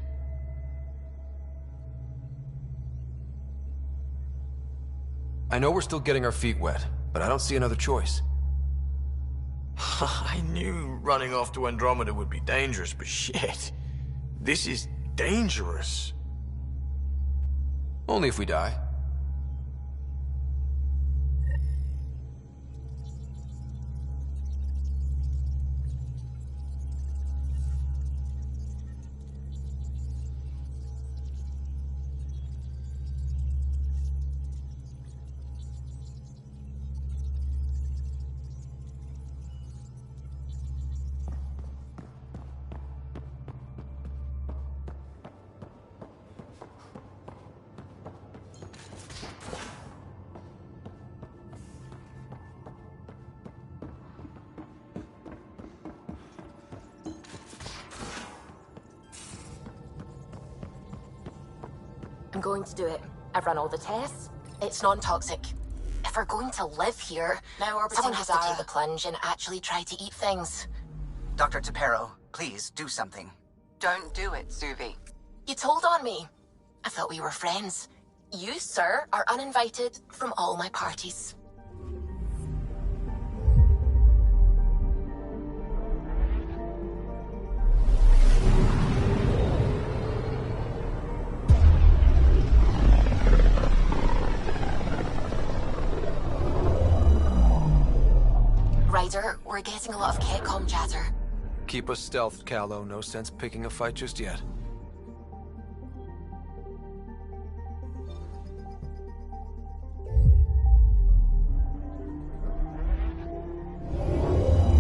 I know we're still getting our feet wet, but I don't see another choice. I knew running off to Andromeda would be dangerous, but shit. This is dangerous. Only if we die. I'm going to do it. I've run all the tests. It's non-toxic. If we're going to live here, Now orbiting someone has to Kadara. take the plunge and actually try to eat things. Dr. Tapero, please do something. Don't do it, Suvi. You told on me. I thought we were friends. You, sir, are uninvited from all my parties. Ryder, we're getting a lot of Ketcom chatter. Keep us stealthed, Callow. No sense picking a fight just yet.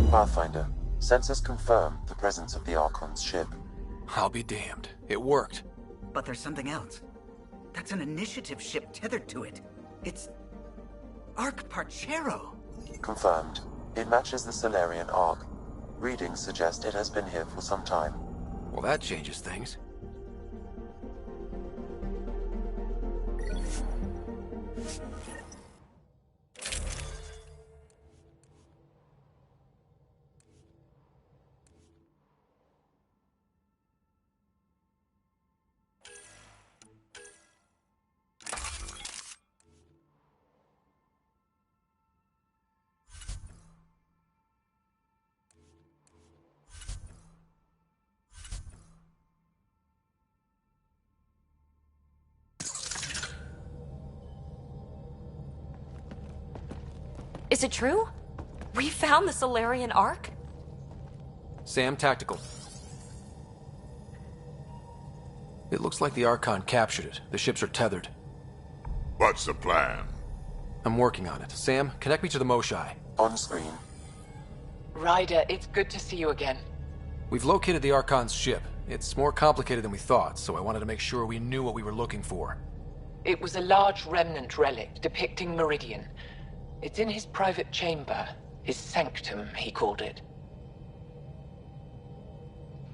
Pathfinder, sensors confirm the presence of the Archon's ship. I'll be damned. It worked. But there's something else. That's an initiative ship tethered to it. It's... Arc Parchero. Confirmed. It matches the Solarian Ark. Readings suggest it has been here for some time. Well, that changes things. Is it true? We found the Solarian Ark? Sam, tactical. It looks like the Archon captured it. The ships are tethered. What's the plan? I'm working on it. Sam, connect me to the Moshai. On screen. Ryder, it's good to see you again. We've located the Archon's ship. It's more complicated than we thought, so I wanted to make sure we knew what we were looking for. It was a large remnant relic depicting Meridian. It's in his private chamber. His sanctum, he called it.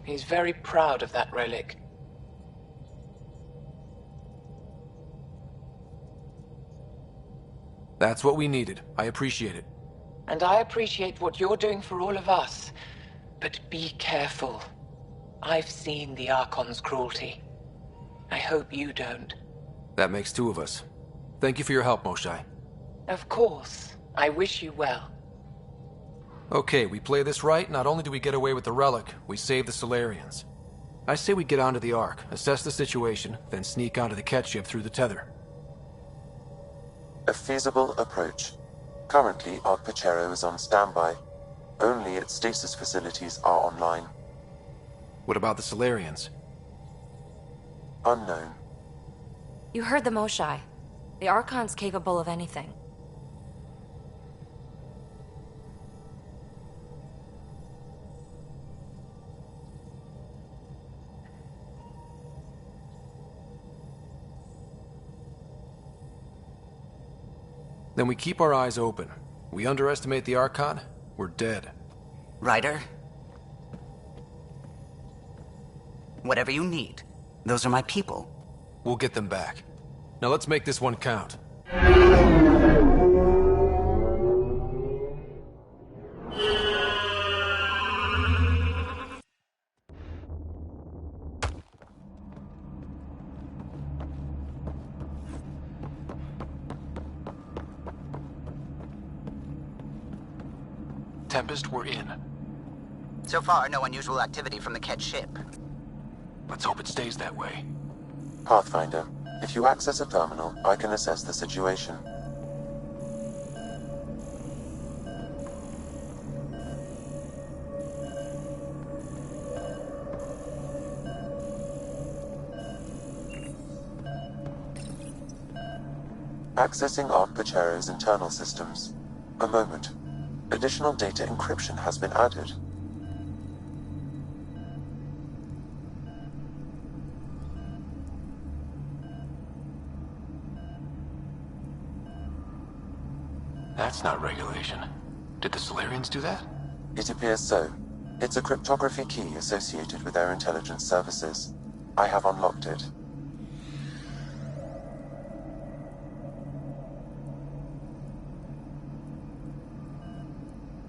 He's very proud of that relic. That's what we needed. I appreciate it. And I appreciate what you're doing for all of us. But be careful. I've seen the Archon's cruelty. I hope you don't. That makes two of us. Thank you for your help, Moshai. Of course. I wish you well. Okay, we play this right. Not only do we get away with the relic, we save the Solarians. I say we get onto the Ark, assess the situation, then sneak onto the Ket ship through the tether. A feasible approach. Currently, Arc Pachero is on standby. Only its stasis facilities are online. What about the Solarians? Unknown. You heard the Moshai. The Archon's capable of anything. Then we keep our eyes open. We underestimate the Archon, we're dead. Ryder? Whatever you need. Those are my people. We'll get them back. Now let's make this one count. Tempest, we're in. So far, no unusual activity from the Ket ship. Let's hope it stays that way. Pathfinder, if you access a terminal, I can assess the situation. Accessing Ark Pachero's internal systems. A moment. Additional data encryption has been added. That's not regulation. Did the Solarians do that? It appears so. It's a cryptography key associated with their intelligence services. I have unlocked it.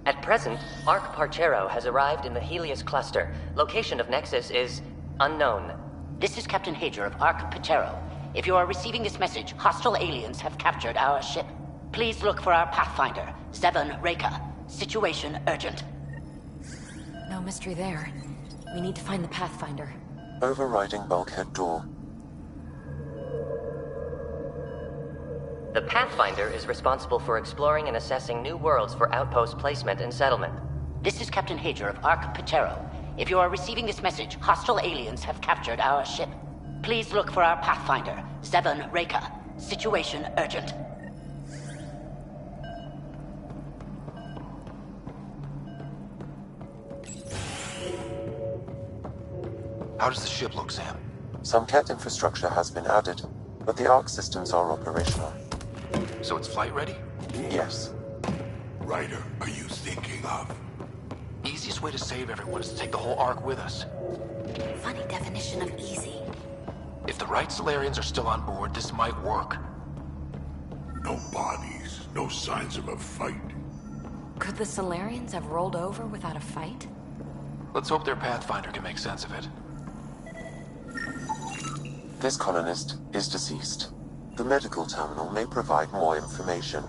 At present, Ark Parchero has arrived in the Helios cluster. Location of Nexus is unknown. This is Captain Hager of Ark Parchero. If you are receiving this message, hostile aliens have captured our ship. Please look for our Pathfinder, Zevon Reka. Situation urgent. No mystery there. We need to find the Pathfinder. Overriding bulkhead door. The Pathfinder is responsible for exploring and assessing new worlds for outpost placement and settlement. This is Captain Hager of Ark Parchero. If you are receiving this message, hostile aliens have captured our ship. Please look for our Pathfinder, Zevon Reka. Situation urgent. How does the ship look, Sam? Some Ket infrastructure has been added, but the Ark systems are operational. So it's flight ready? Yes. Ryder, are you thinking of? Easiest way to save everyone is to take the whole Ark with us. Funny definition of easy. If the right Solarians are still on board, this might work. No bodies, no signs of a fight. Could the Solarians have rolled over without a fight? Let's hope their Pathfinder can make sense of it. This colonist is deceased. The medical terminal may provide more information.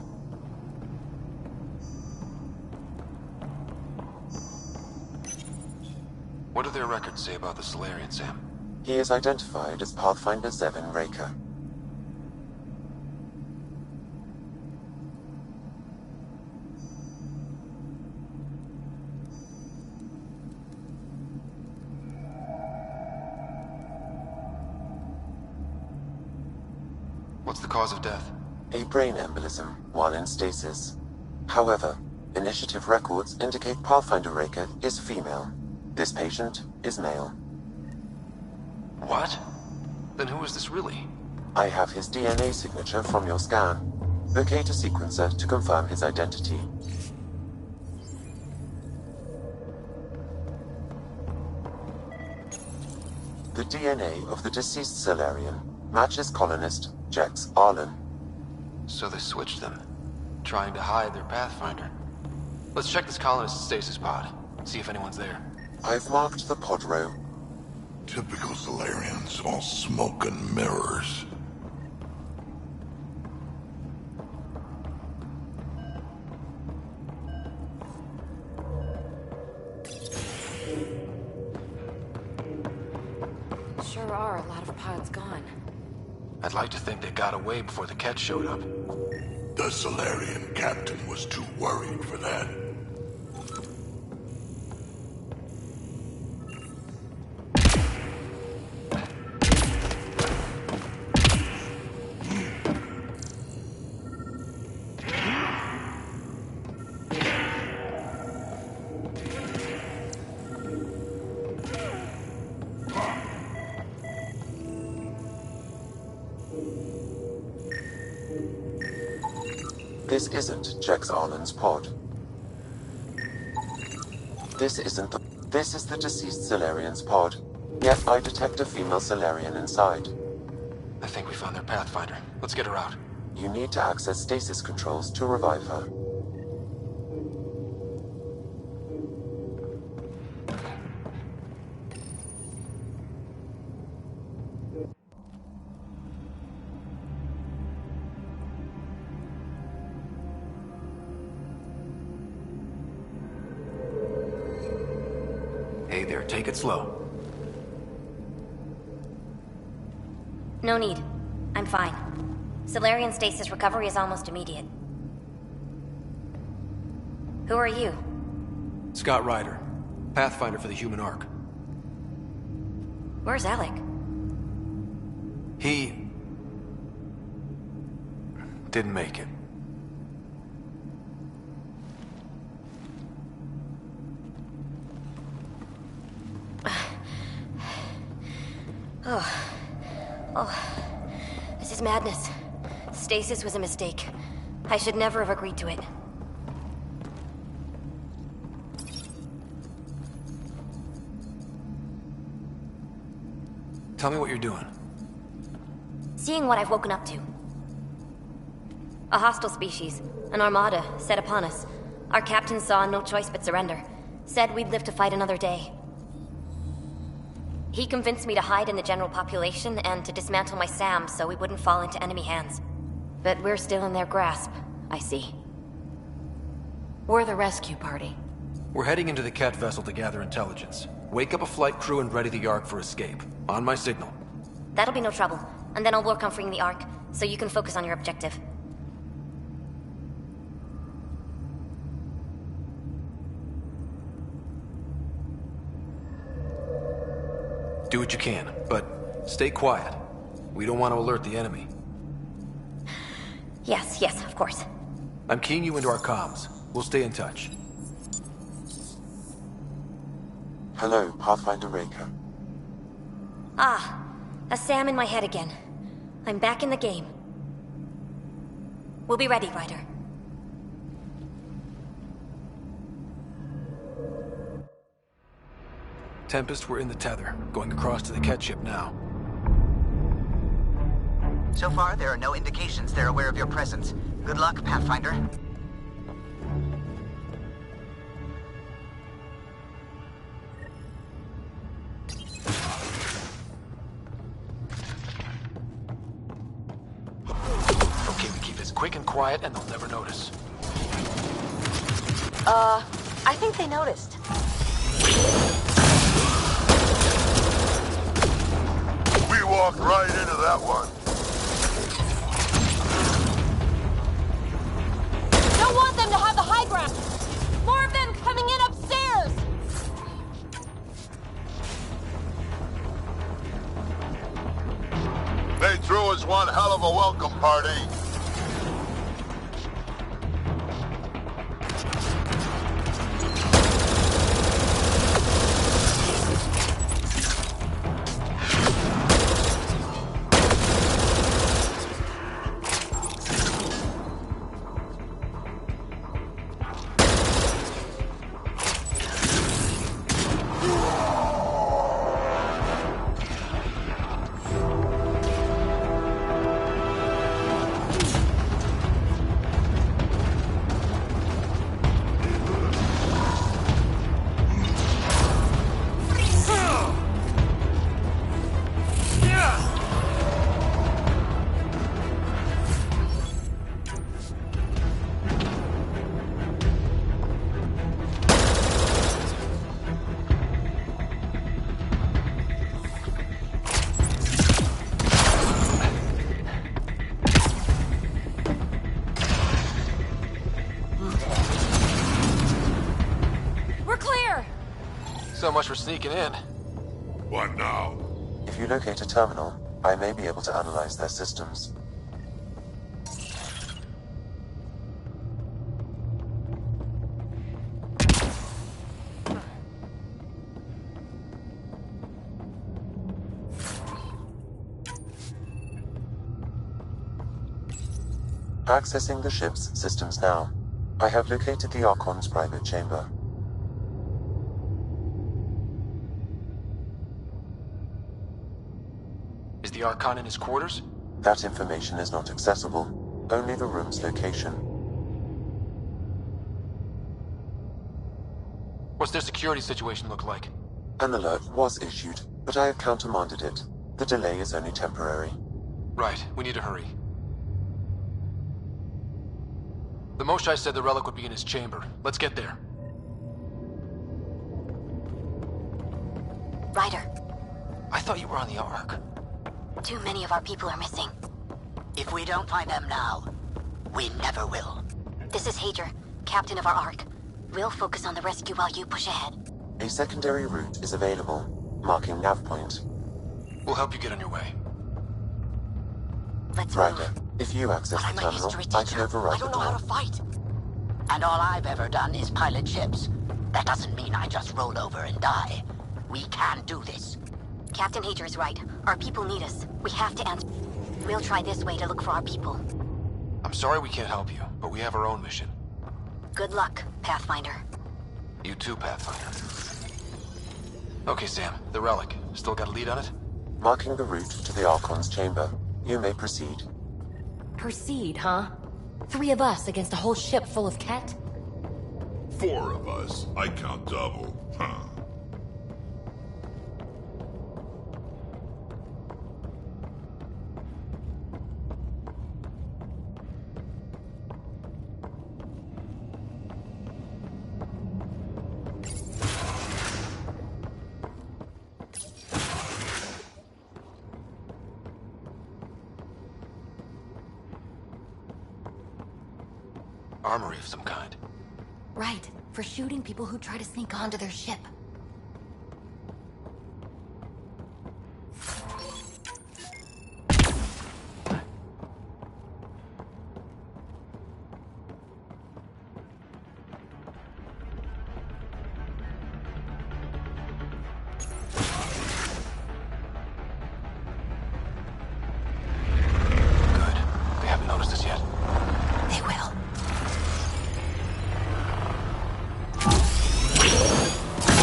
What do their records say about the Solarian, Sam? He is identified as Pathfinder Zevon Reka. What's the cause of death? A brain embolism while in stasis. However, initiative records indicate Pathfinder Reka is female. This patient is male. What? Then who is this really? I have his DNA signature from your scan. Locate a sequencer to confirm his identity. The DNA of the deceased Solarian matches colonist Jex Arlen. So they switched them, trying to hide their Pathfinder. Let's check this colonist's stasis pod, see if anyone's there. I've marked the pod row. Typical Solarians, all smoke and mirrors. Sure are a lot of pods gone. I'd like to think they got away before the Ket showed up. The Solarian captain was too worried for that. This isn't Jex Arlen's pod. This is the deceased Solarian's pod. Yet I detect a female Salarian inside. I think we found their Pathfinder. Let's get her out. You need to access stasis controls to revive her. Hey there, take it slow. No need. I'm fine. Salarian stasis recovery is almost immediate. Who are you? Scott Ryder, Pathfinder for the Human Ark. Where's Alec? He... didn't make it. This is madness. Stasis was a mistake. I should never have agreed to it. Tell me what you're doing. Seeing what I've woken up to. A hostile species, an armada, set upon us. Our captain saw no choice but surrender. Said we'd live to fight another day. He convinced me to hide in the general population and to dismantle my SAM so we wouldn't fall into enemy hands. But we're still in their grasp, I see. We're the rescue party. We're heading into the Ket vessel to gather intelligence. Wake up a flight crew and ready the Ark for escape. On my signal. That'll be no trouble. And then I'll work on freeing the Ark, so you can focus on your objective. Do what you can, but stay quiet. We don't want to alert the enemy. Yes, of course. I'm keying you into our comms. We'll stay in touch. Hello, Pathfinder Raker. Ah, a SAM in my head again. I'm back in the game. We'll be ready, Ryder. Tempest, we're in the tether. Going across to the Ket ship now. So far, there are no indications they're aware of your presence. Good luck, Pathfinder. Okay, we keep this quick and quiet and they'll never notice. I think they noticed. We walked right into that one. Don't want them to have the high ground. More of them coming in upstairs. They threw us one hell of a welcome party. So much for sneaking in. What now? If you locate a terminal, I may be able to analyze their systems. Accessing the ship's systems now. I have located the Archon's private chamber. the Archon in his quarters? That information is not accessible. Only the room's location. What's their security situation look like? An alert was issued, but I have countermanded it. The delay is only temporary. Right, we need to hurry. The Moshae said the relic would be in his chamber. Let's get there. Ryder, I thought you were on the Ark. too many of our people are missing. If we don't find them now, we never will. This is Hager, captain of our Ark. We'll focus on the rescue while you push ahead. A secondary route is available, marking nav point. We'll help you get on your way. Let's Ryder, if you access But I'm the a terminal, history I teacher. can override I don't the know how door. to fight. And all I've ever done is pilot ships. That doesn't mean I just roll over and die. We can do this. Captain Hager is right. Our people need us. We have to answer. We'll try this way to look for our people. I'm sorry we can't help you, but we have our own mission. Good luck, Pathfinder. You too, Pathfinder. Okay, Sam, the relic. Still got a lead on it? Marking the route to the Archon's chamber. You may proceed. Proceed, huh? 3 of us against a whole ship full of Ket? 4 of us. I count double. Huh. Armory of some kind. Right, for shooting people who try to sneak onto their ship. Good. They haven't noticed us yet. They will.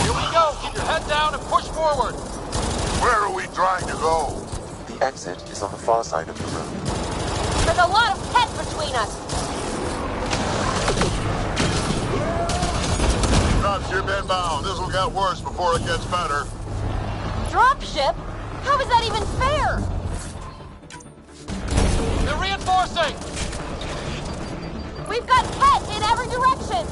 Here we go! Keep your head down and push forward! Where are we trying to go? The exit is on the far side of the room. There's a lot of Ket between us. Dropship inbound. This'll get worse before it gets better. Dropship? How is that even fair? They're reinforcing! We've got Ket in every direction.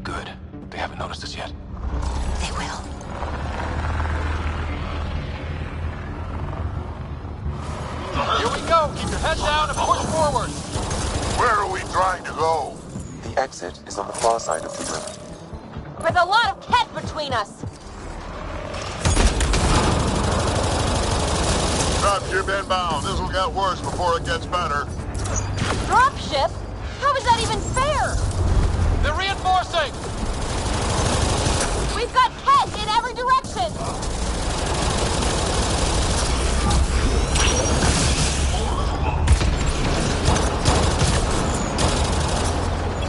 Good. They haven't noticed us yet. They will. Here we go! Keep your head down and push forward! Where are we trying to go? The exit is on the far side of the room. There's a lot of Ket between us. Dropship inbound. This'll get worse before it gets better. Dropship? How is that even fair? They're reinforcing! We've got Ket in every direction.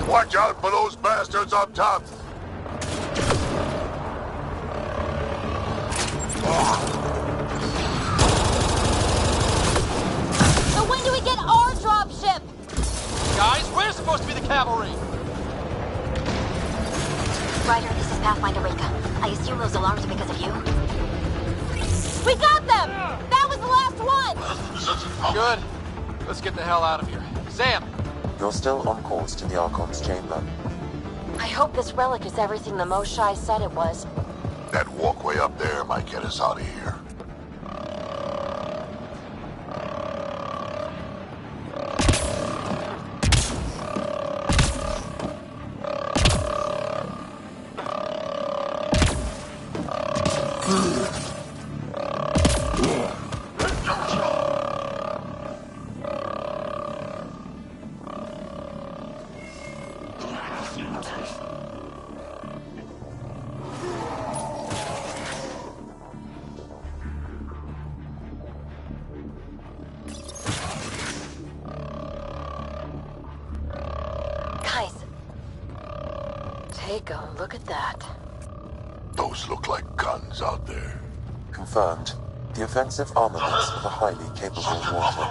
Watch out for those bastards up top. So when do we get our dropship? Guys, we're supposed to be the cavalry! Ryder, this is Pathfinder Reka. I assume those alarms are because of you? We got them! That was the last one! Good. Let's get the hell out of here. Sam! You're still on course to the Archon's chamber. I hope this relic is everything the Moshae said it was. That walkway up there might get us out of here. Guys, take a look at that. Those look like guns out there. Confirmed. The offensive armaments of a highly capable warship.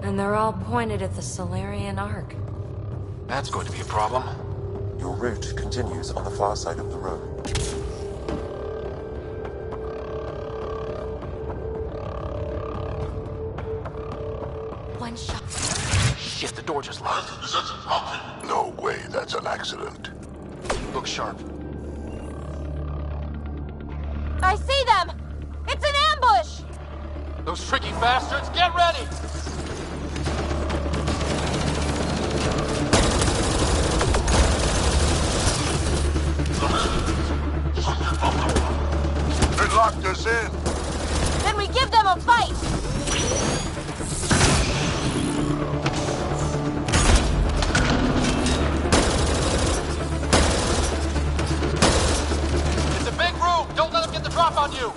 And they're all pointed at the Solarian Ark. That's going to be a problem. Your route continues on the far side of the room. One shot. Shit, the door just locked. No way that's an accident. Look sharp. I see them! It's an ambush! Those tricky bastards, get ready! They locked us in. Then we give them a fight! It's a big room! Don't let them get the drop on you!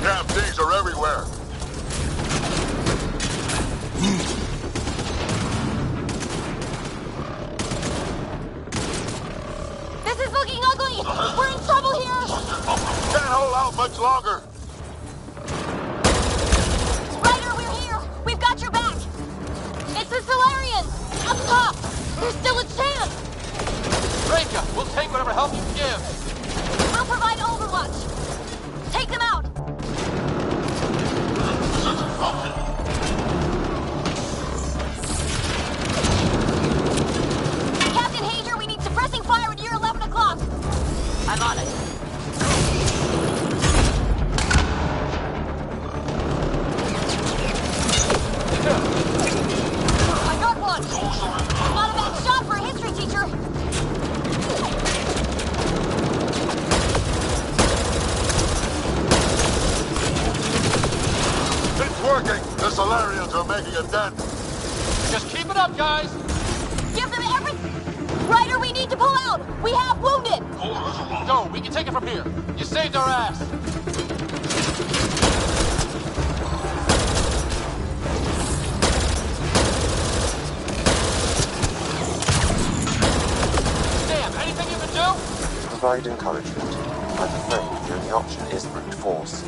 Damn things are everywhere. This is looking ugly! We're in trouble here! Can't hold out much longer. Ryder, we're here! We've got your back! It's the Solarians! Up top! There's still a chance! Reka, we'll take whatever help you can give! We'll provide overwatch! Take them out! Captain Hager, we need suppressing fire at year 11 o'clock! I'm on it. I got one! Not a bad shot for a history teacher! It's working. The Solarians are making a dent. Just keep it up, guys! Give them everything! Ryder, we need to pull out! We have wounded! Go, we can take it from here. You saved our ass. Damn, anything you can do? Provide encouragement. I'm afraid the only option is brute force.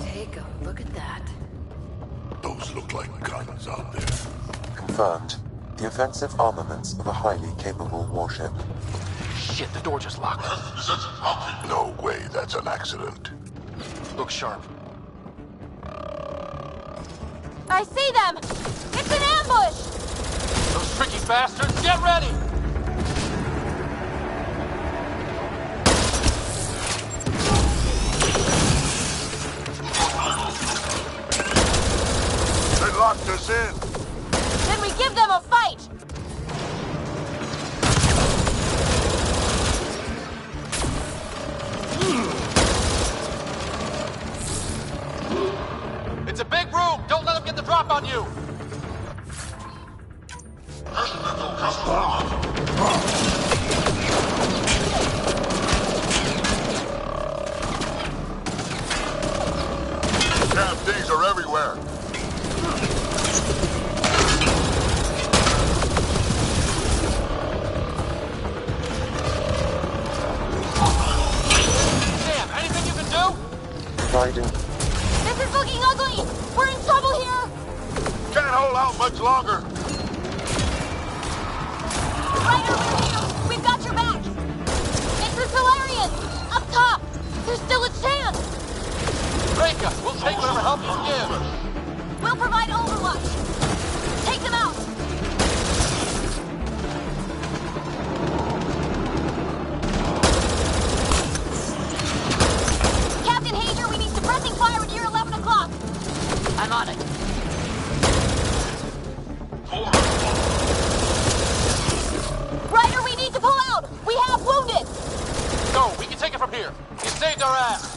Take a look at that. Those look like guns out there. Confirmed. The offensive armaments of a highly capable warship. Shit, the door just locked. No way that's an accident. Look sharp. I see them! It's an ambush! Those tricky bastards, get ready! They locked us in. Then we give them a fight! It's a big room! Don't let them get the drop on you! Damn things are everywhere. Damn, anything you can do? Providing. This is looking ugly! We're in trouble here! Can't hold out much longer. Ryder, we're here! We've got your back! It's the Solarians! Up top! There's still a chance! Reka, we'll take whatever help you give. We'll provide overwatch! Take them out! Captain Hager, we need suppressing fire at near 11 o'clock! I'm on it. Ryder, we need to pull out! We have wounded! Go, we can take it from here. You saved our ass.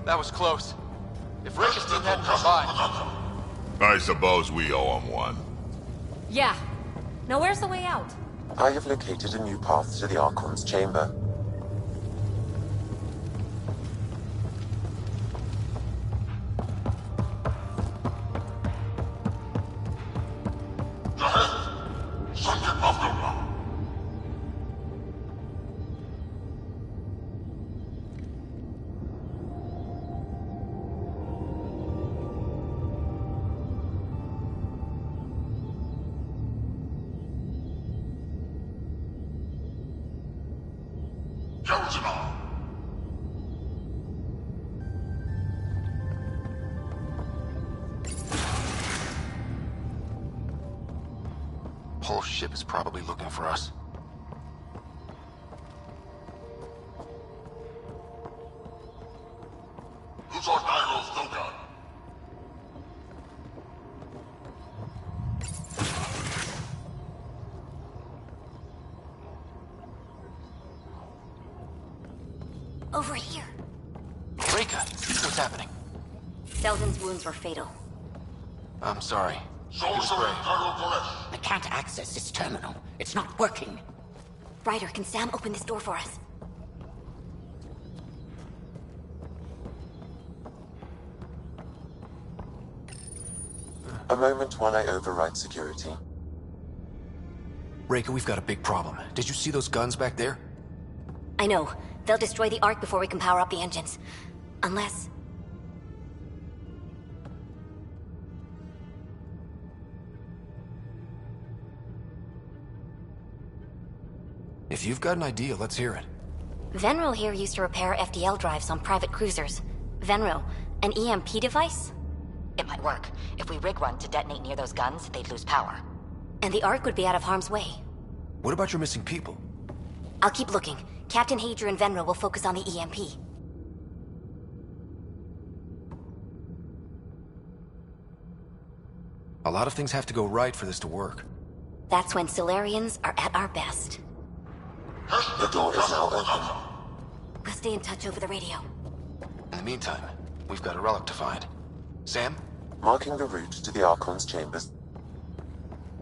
That was close. If Reka's team hadn't come by... I suppose we owe him one. Yeah. Now where's the way out? I have located a new path to the Archon's chamber. Whole ship is probably looking for us. Who's on Nylo's Dogon? Over here. Reka, what's happening? Selden's wounds were fatal. I'm sorry. I can't access this terminal. It's not working. Ryder, can Sam open this door for us? A moment while I override security. Reka, we've got a big problem. Did you see those guns back there? I know. They'll destroy the Ark before we can power up the engines. Unless... If you've got an idea, let's hear it. Venril here used to repair FDL drives on private cruisers. Venril, an EMP device? It might work. If we rig one to detonate near those guns, they'd lose power. And the Ark would be out of harm's way. What about your missing people? I'll keep looking. Captain Hager and Venril will focus on the EMP. A lot of things have to go right for this to work. That's when Solarians are at our best. The door is now open. We'll stay in touch over the radio. In the meantime, we've got a relic to find. Sam? Marking the route to the Archon's chambers.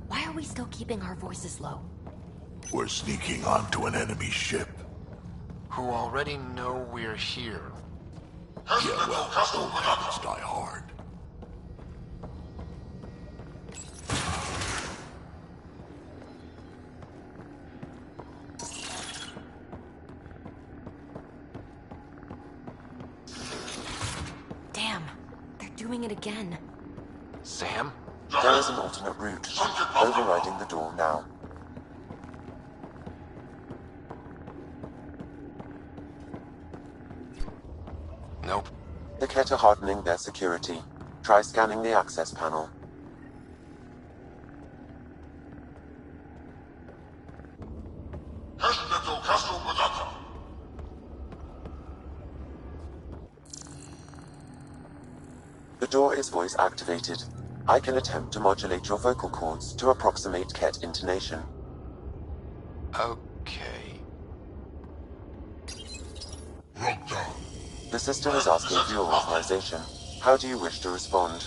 Why are we still keeping our voices low? We're sneaking onto an enemy ship. Who already know we're here. Yeah, well, old habits die hard. trying it again. Sam? There is an alternate route, overriding the door now. Nope. The Kett are hardening their security. Try scanning the access panel. The door is voice activated. I can attempt to modulate your vocal cords to approximate Kett intonation. Okay. The system is asking for your authorization. How do you wish to respond?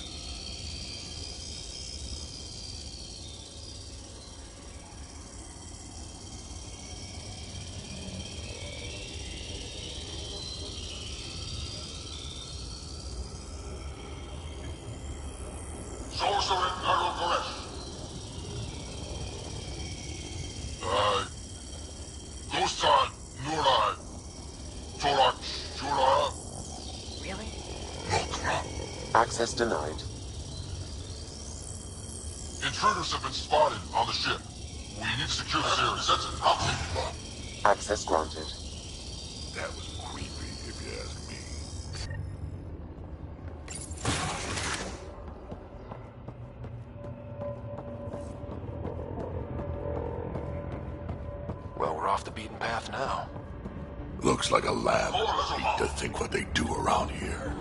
Really? Access denied. Intruders have been spotted on the ship. We need to secure this area. Access granted. That was creepy, if you ask me. Well, we're off the beaten path now. Looks like a lab. Hate to think what they do around here.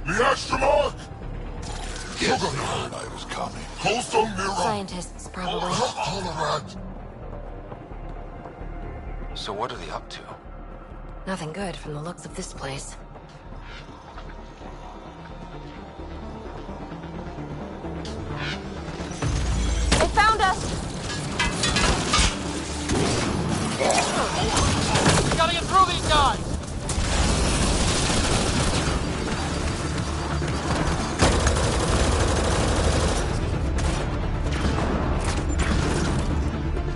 The extra mark! Yes, they heard I was coming. Coastal Mirror! Scientists, probably. So what are they up to? Nothing good from the looks of this place. They found us! We gotta get through these guys!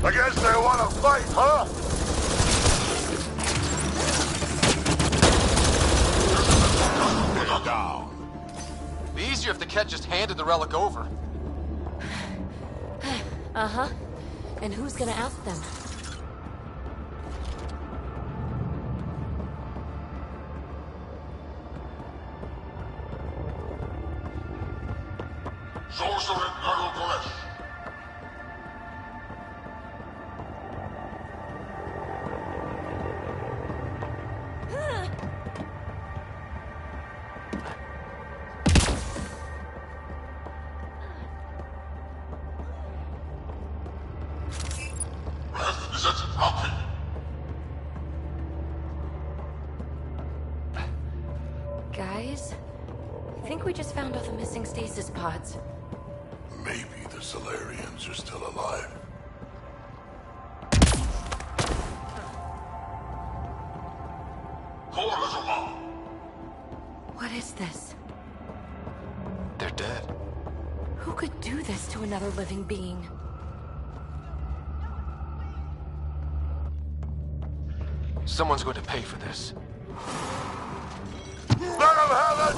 I guess they want to fight, huh? Down. Be easier if the Kett just handed the relic over. Uh-huh. And who's gonna ask them? Guys, I think we just found all the missing stasis pods. Maybe the Solarians are still alive. What is this? They're dead. Who could do this to another living being? Someone's going to pay for this. Let him have it!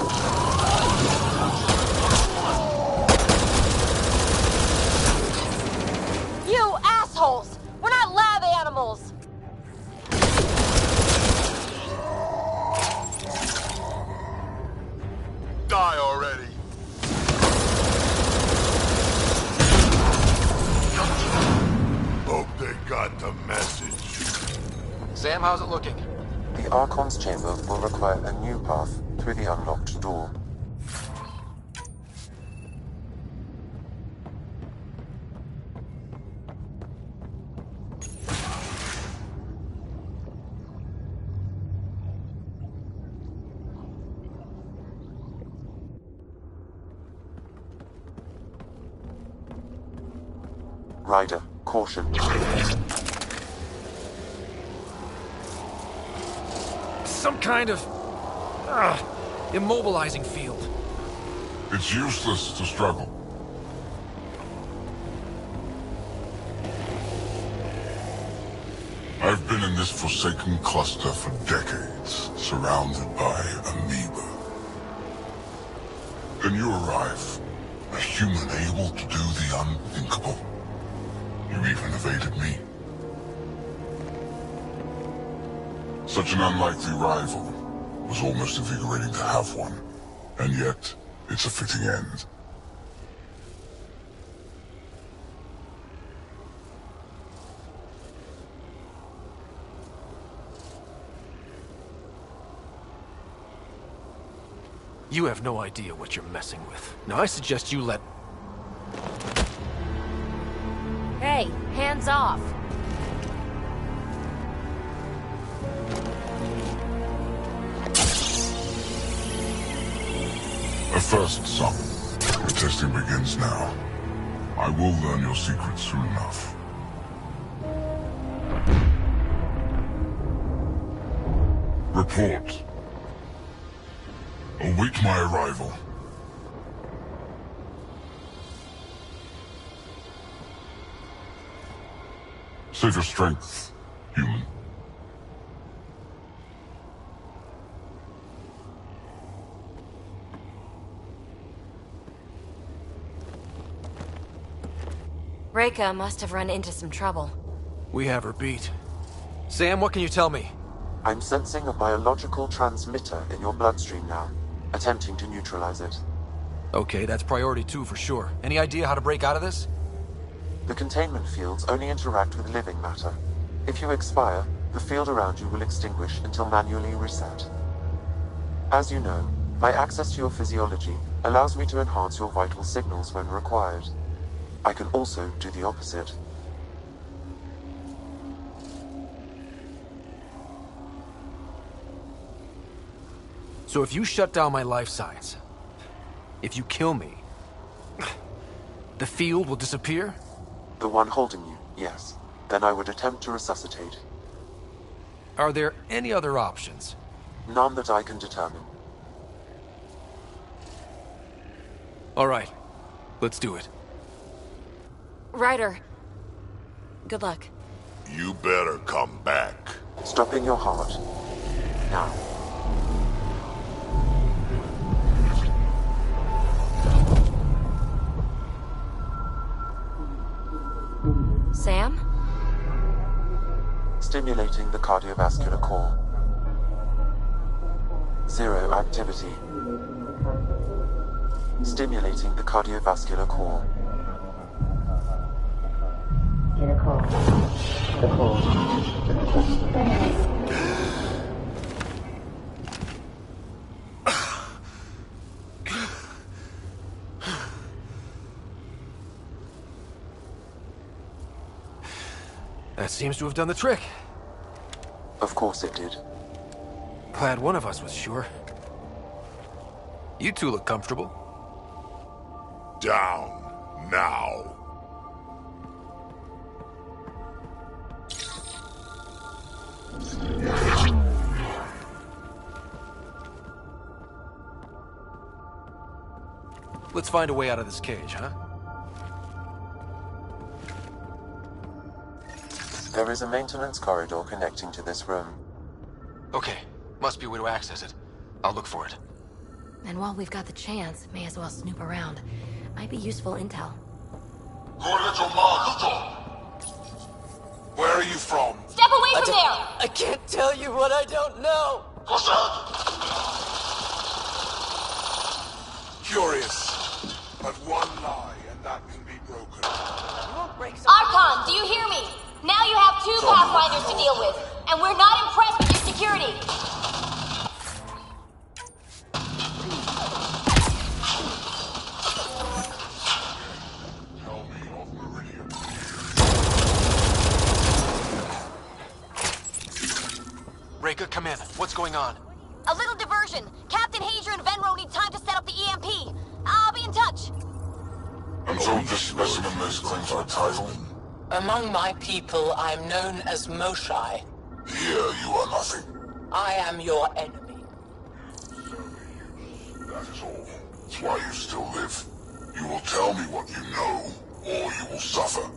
You assholes! We're not lab animals! Die already! Sam, how's it looking? The Archon's chamber will require a new path through the unlocked door. Ryder, caution. Some kind of immobilizing field. It's useless to struggle. I've been in this forsaken cluster for decades, surrounded by amoeba. Then you arrive, a human able to do the unthinkable. You even evaded me. Such an unlikely rival. Was almost invigorating to have one. And yet, it's a fitting end. You have no idea what you're messing with. Now I suggest you let... Hey, hands off. A first, son. The testing begins now. I will learn your secrets soon enough. Report. Await my arrival. Save your strength, human. Reka must have run into some trouble. We have her beat. Sam, what can you tell me? I'm sensing a biological transmitter in your bloodstream now, attempting to neutralize it. Okay, that's priority 2 for sure. Any idea how to break out of this? The containment fields only interact with living matter. If you expire, the field around you will extinguish until manually reset. As you know, my access to your physiology allows me to enhance your vital signals when required. I can also do the opposite. So if you shut down my life signs, if you kill me, the field will disappear? The one holding you, yes. Then I would attempt to resuscitate. Are there any other options? None that I can determine. All right, let's do it. Ryder, good luck. You better come back. Stopping your heart. Now. Sam? Stimulating the cardiovascular core. 0 activity. Stimulating the cardiovascular core. That seems to have done the trick. Of course it did. Glad one of us was sure. You two look comfortable. Down, now. Let's find a way out of this cage, huh? There is a maintenance corridor connecting to this room. Okay, must be a way to access it. I'll look for it. And while we've got the chance, may as well snoop around. Might be useful intel. Where are you from? Step away from there! I can't tell you what I don't know! Curious. But one lie, and that can be broken. Archon, do you hear me? Now you have 2 Pathfinders to deal with. and we're not impressed with your security. Reka, come in. What's going on? A little diversion. Captain Hager and Venro need time to set up the EMP. I'll be in touch. And so this specimen list claims our title? Among my people, I'm known as Moshai. Here you are nothing. I am your enemy. That is all. That's why you still live. You will tell me what you know, or you will suffer.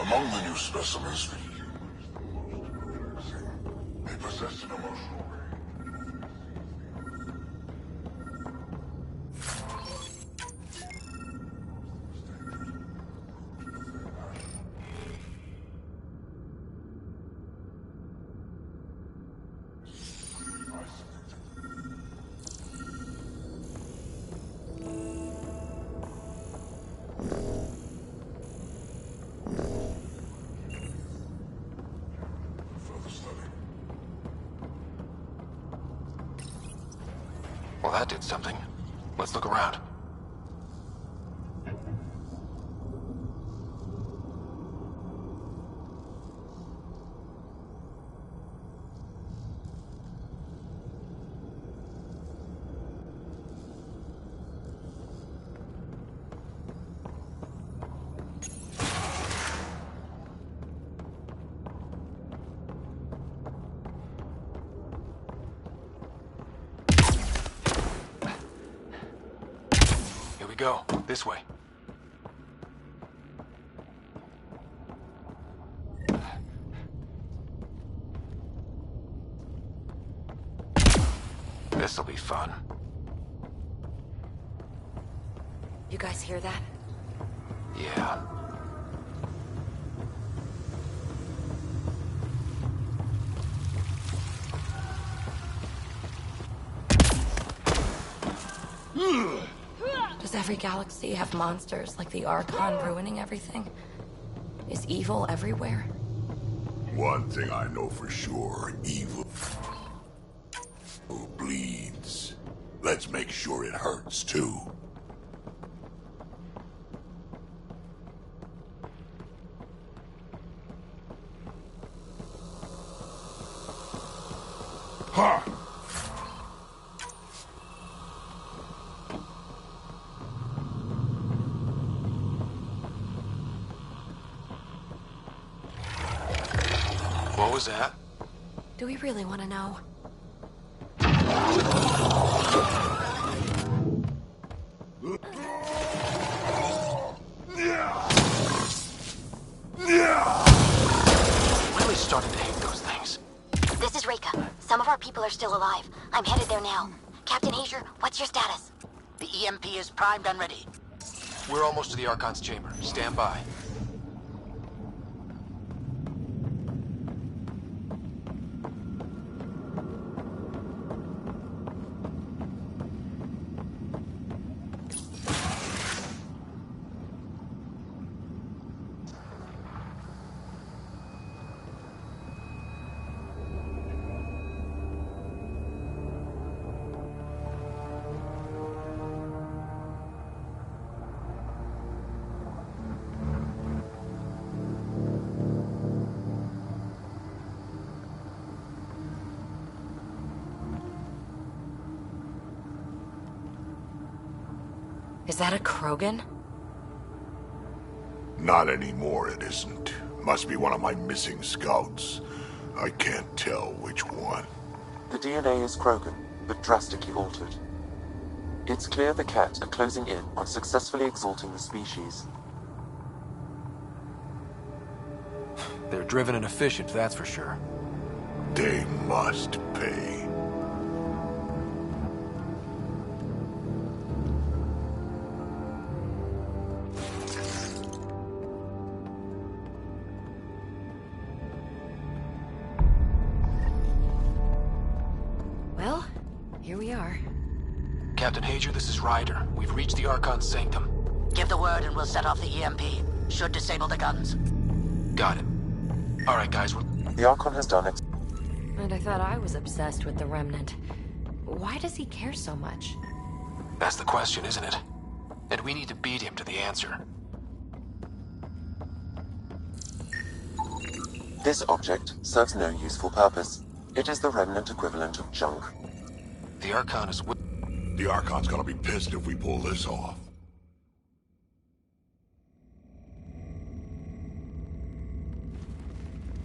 Among the new specimens, the human is the most perplexing. They possess an emotional range. Well, that did something. Let's look around. Go. This way. This'll be fun. You guys hear that? Yeah. Does every galaxy have monsters like the Archon ruining everything? Is evil everywhere? One thing I know for sure, evil bleeds. Let's make sure it hurts too. Ha! What was that? Do we really want to know? Really starting to hate those things. This is Reka. Some of our people are still alive. I'm headed there now. Captain Hager, what's your status? The EMP is primed and ready. We're almost to the Archon's chamber. Stand by. Is that a Krogan? Not anymore, it isn't. Must be one of my missing scouts. I can't tell which one. The DNA is Krogan, but drastically altered. It's clear the Ket are closing in on successfully exalting the species. They're driven and efficient, that's for sure. They must pay. Well, here we are. Captain Hager, this is Ryder. We've reached the Archon's sanctum. Give the word and we'll set off the EMP. Should disable the guns. Got it. All right, guys, The Archon has done it. And I thought I was obsessed with the Remnant. Why does he care so much? That's the question, isn't it? And we need to beat him to the answer. This object serves no useful purpose. It is the Remnant equivalent of junk. The Archon is... The Archon's gonna be pissed if we pull this off.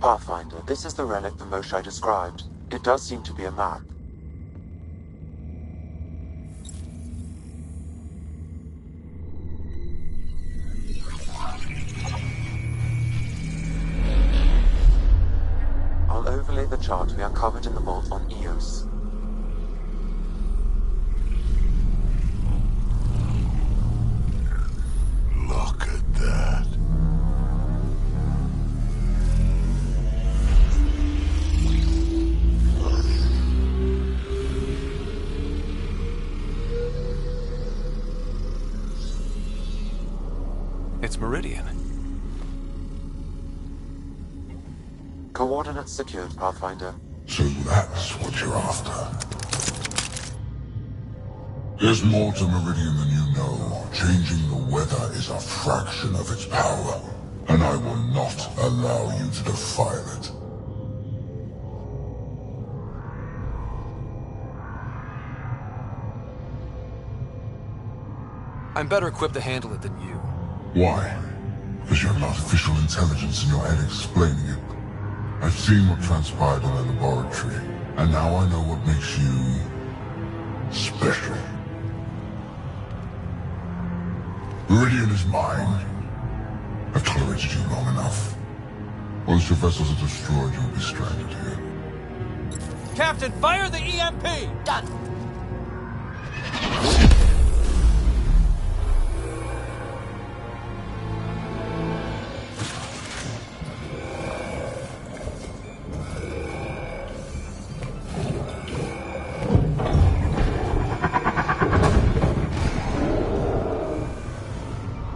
Pathfinder, this is the relic the Moshae described. It does seem to be a map. I'll overlay the chart we uncovered in the vault on Eos. Look at that. It's Meridian. Coordinates secured, Pathfinder. So that's what you're after. There's more to Meridian than you know. Changing the weather is a fraction of its power, and I will not allow you to defile it. I'm better equipped to handle it than you. Why? Because you have an artificial intelligence in your head explaining it. I've seen what transpired in the laboratory, and now I know what makes you... special. Meridian is mine. I've tolerated you long enough. Once your vessels are destroyed, you'll be stranded here. Captain, fire the EMP! Done.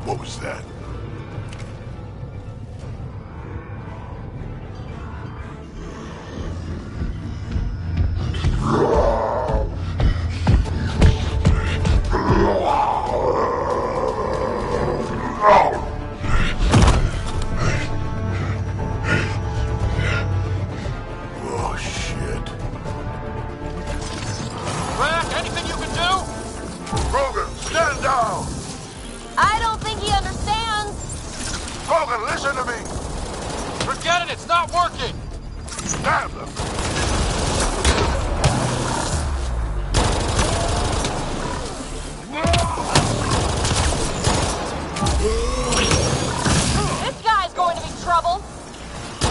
What was that? Oh, shit. Rack, anything you can do? Krogan, stand down! I don't think he understands. Krogan, listen to me! Forget it, it's not working! Damn them! This guy's going to be trouble.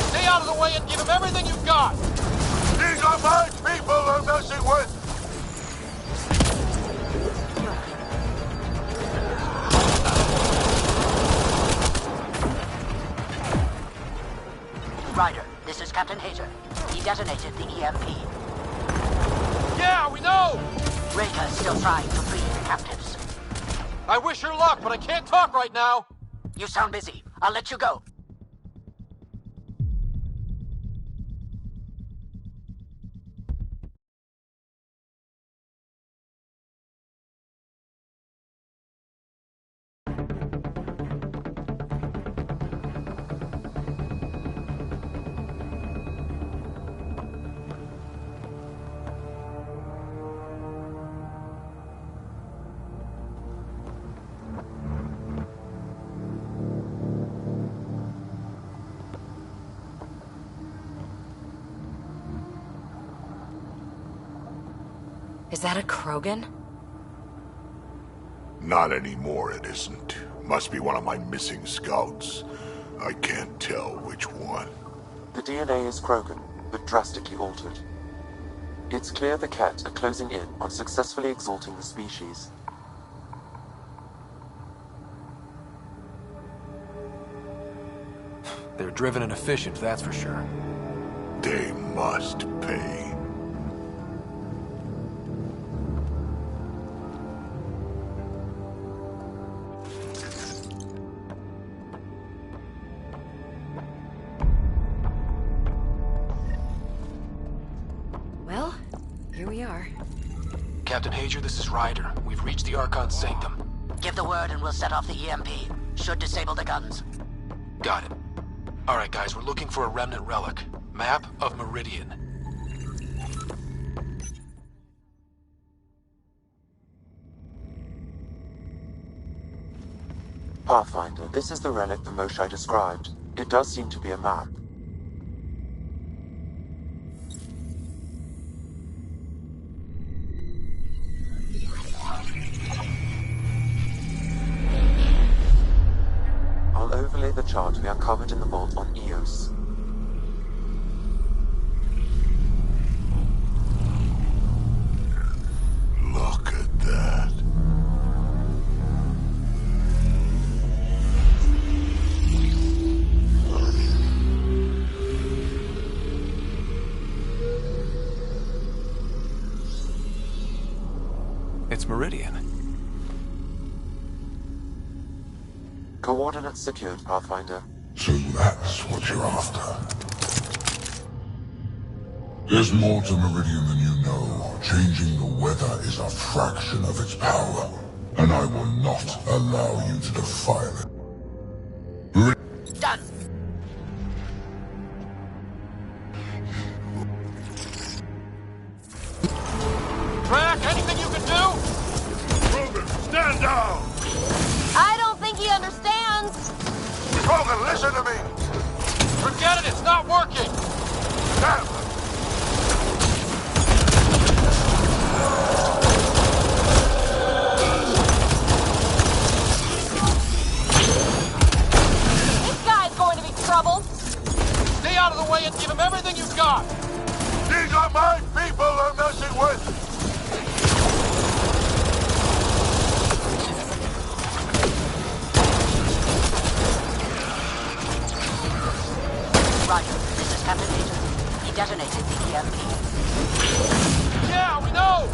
Stay out of the way and give him everything you've got! These are my people I'm messing with! Captain Hager. He detonated the EMP. Yeah, we know! Raker's still trying to free the captives. I wish her luck, but I can't talk right now! You sound busy. I'll let you go. Is that a Krogan? Not anymore, it isn't. Must be one of my missing scouts. I can't tell which one. The DNA is Krogan, but drastically altered. It's clear the Ket are closing in on successfully exalting the species. They're driven and efficient, that's for sure. They must pay. Well, here we are. Captain Hager, this is Ryder. We've reached the Archon's sanctum. Give the word and we'll set off the EMP. Should disable the guns. Got it. Alright guys, we're looking for a remnant relic. Map of Meridian. Pathfinder, this is the relic the Moshae described. It does seem to be a map. I'll overlay the chart we uncovered in the vault on Eos. Look at that. It's Meridian. Coordinates secured, Pathfinder. So that's what you're after. There's more to Meridian than you know. Changing the weather is a fraction of its power, and I will not allow you to defile it. Done. Drac, anything you can do? Krogan, stand down! I don't think he understands. Krogan, listen to me! Forget it, it's not working! Damn! This guy's going to be trouble. Stay out of the way and give him everything you've got! These are my people I'm messing with! Roger, this is Captain Hager. He detonated the EMP. Yeah, we know!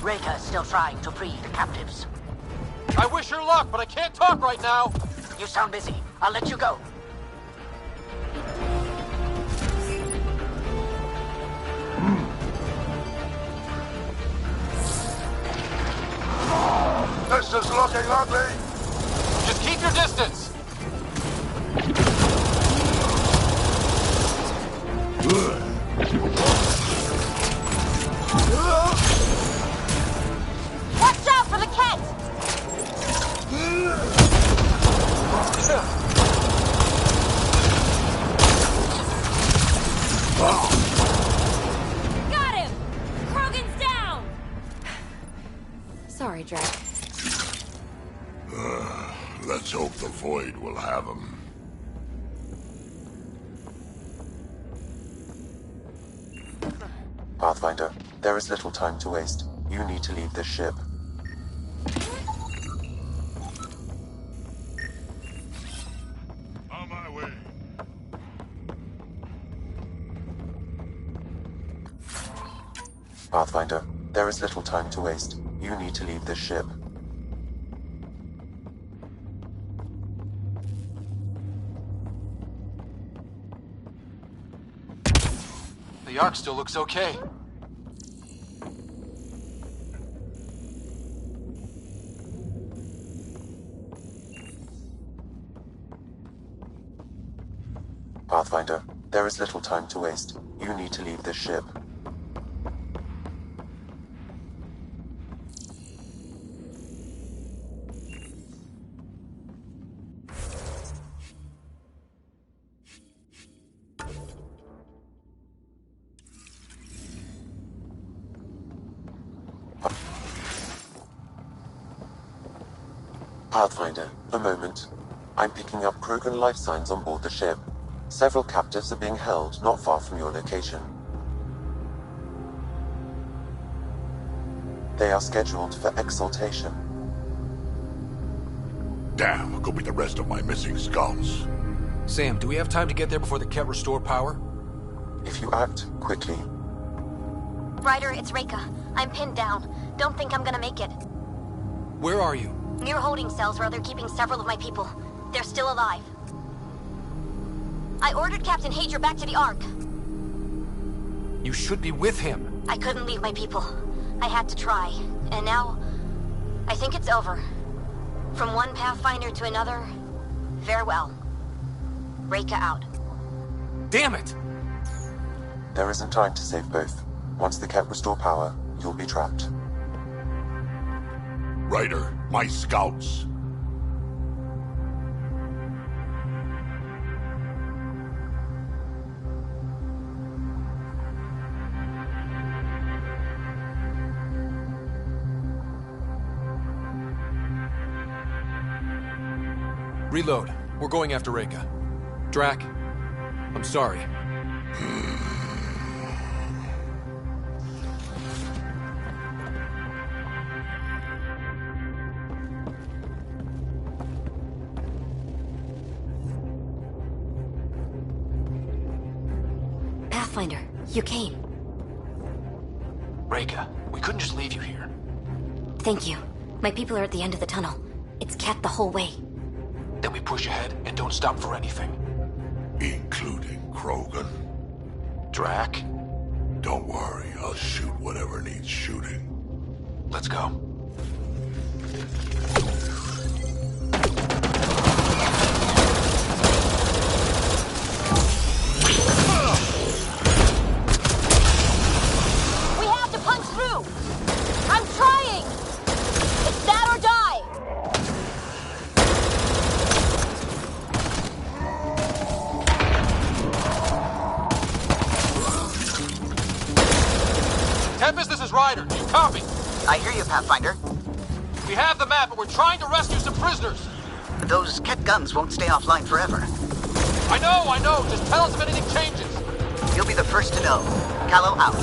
Raker's still trying to free the captives. I wish her luck, but I can't talk right now! You sound busy. I'll let you go. This is looking ugly! Just keep your distance! Watch out for the Ket! Got him! Krogan's down! Sorry, Drac. Let's hope the Void will have him. Pathfinder, there is little time to waste. You need to leave this ship. On my way. Pathfinder, there is little time to waste. You need to leave this ship. The Ark still looks okay. Pathfinder, there is little time to waste. You need to leave this ship. Pathfinder, a moment. I'm picking up Krogan life signs on board the ship. Several captives are being held not far from your location. They are scheduled for exaltation. Damn, go be the rest of my missing scouts. Sam, do we have time to get there before the Ket restore power? If you act quickly. Ryder, it's Reika. I'm pinned down. Don't think I'm gonna make it. Where are you? Near holding cells where they're keeping several of my people. They're still alive. I ordered Captain Hager back to the Ark. You should be with him. I couldn't leave my people. I had to try. And now, I think it's over. From one Pathfinder to another, farewell. Reika out. Damn it! There isn't time to save both. Once the Ket restore power, you'll be trapped. Ryder, my scouts. Reload. We're going after Reika. Drac, I'm sorry. Pathfinder, you came. Reika, we couldn't just leave you here. Thank you. My people are at the end of the tunnel. It's Ket the whole way. Then we push ahead and don't stop for anything. Including Krogan. Drac? Don't worry, I'll shoot whatever needs shooting. Let's go. We have to punch through! I'm trying! It's that or die! Tempest, this is Ryder. You copy? I hear you, Pathfinder. We have the map, but we're trying to rescue some prisoners. Those Ket guns won't stay offline forever. I know. Just tell us if anything changes. You'll be the first to know. Callow out.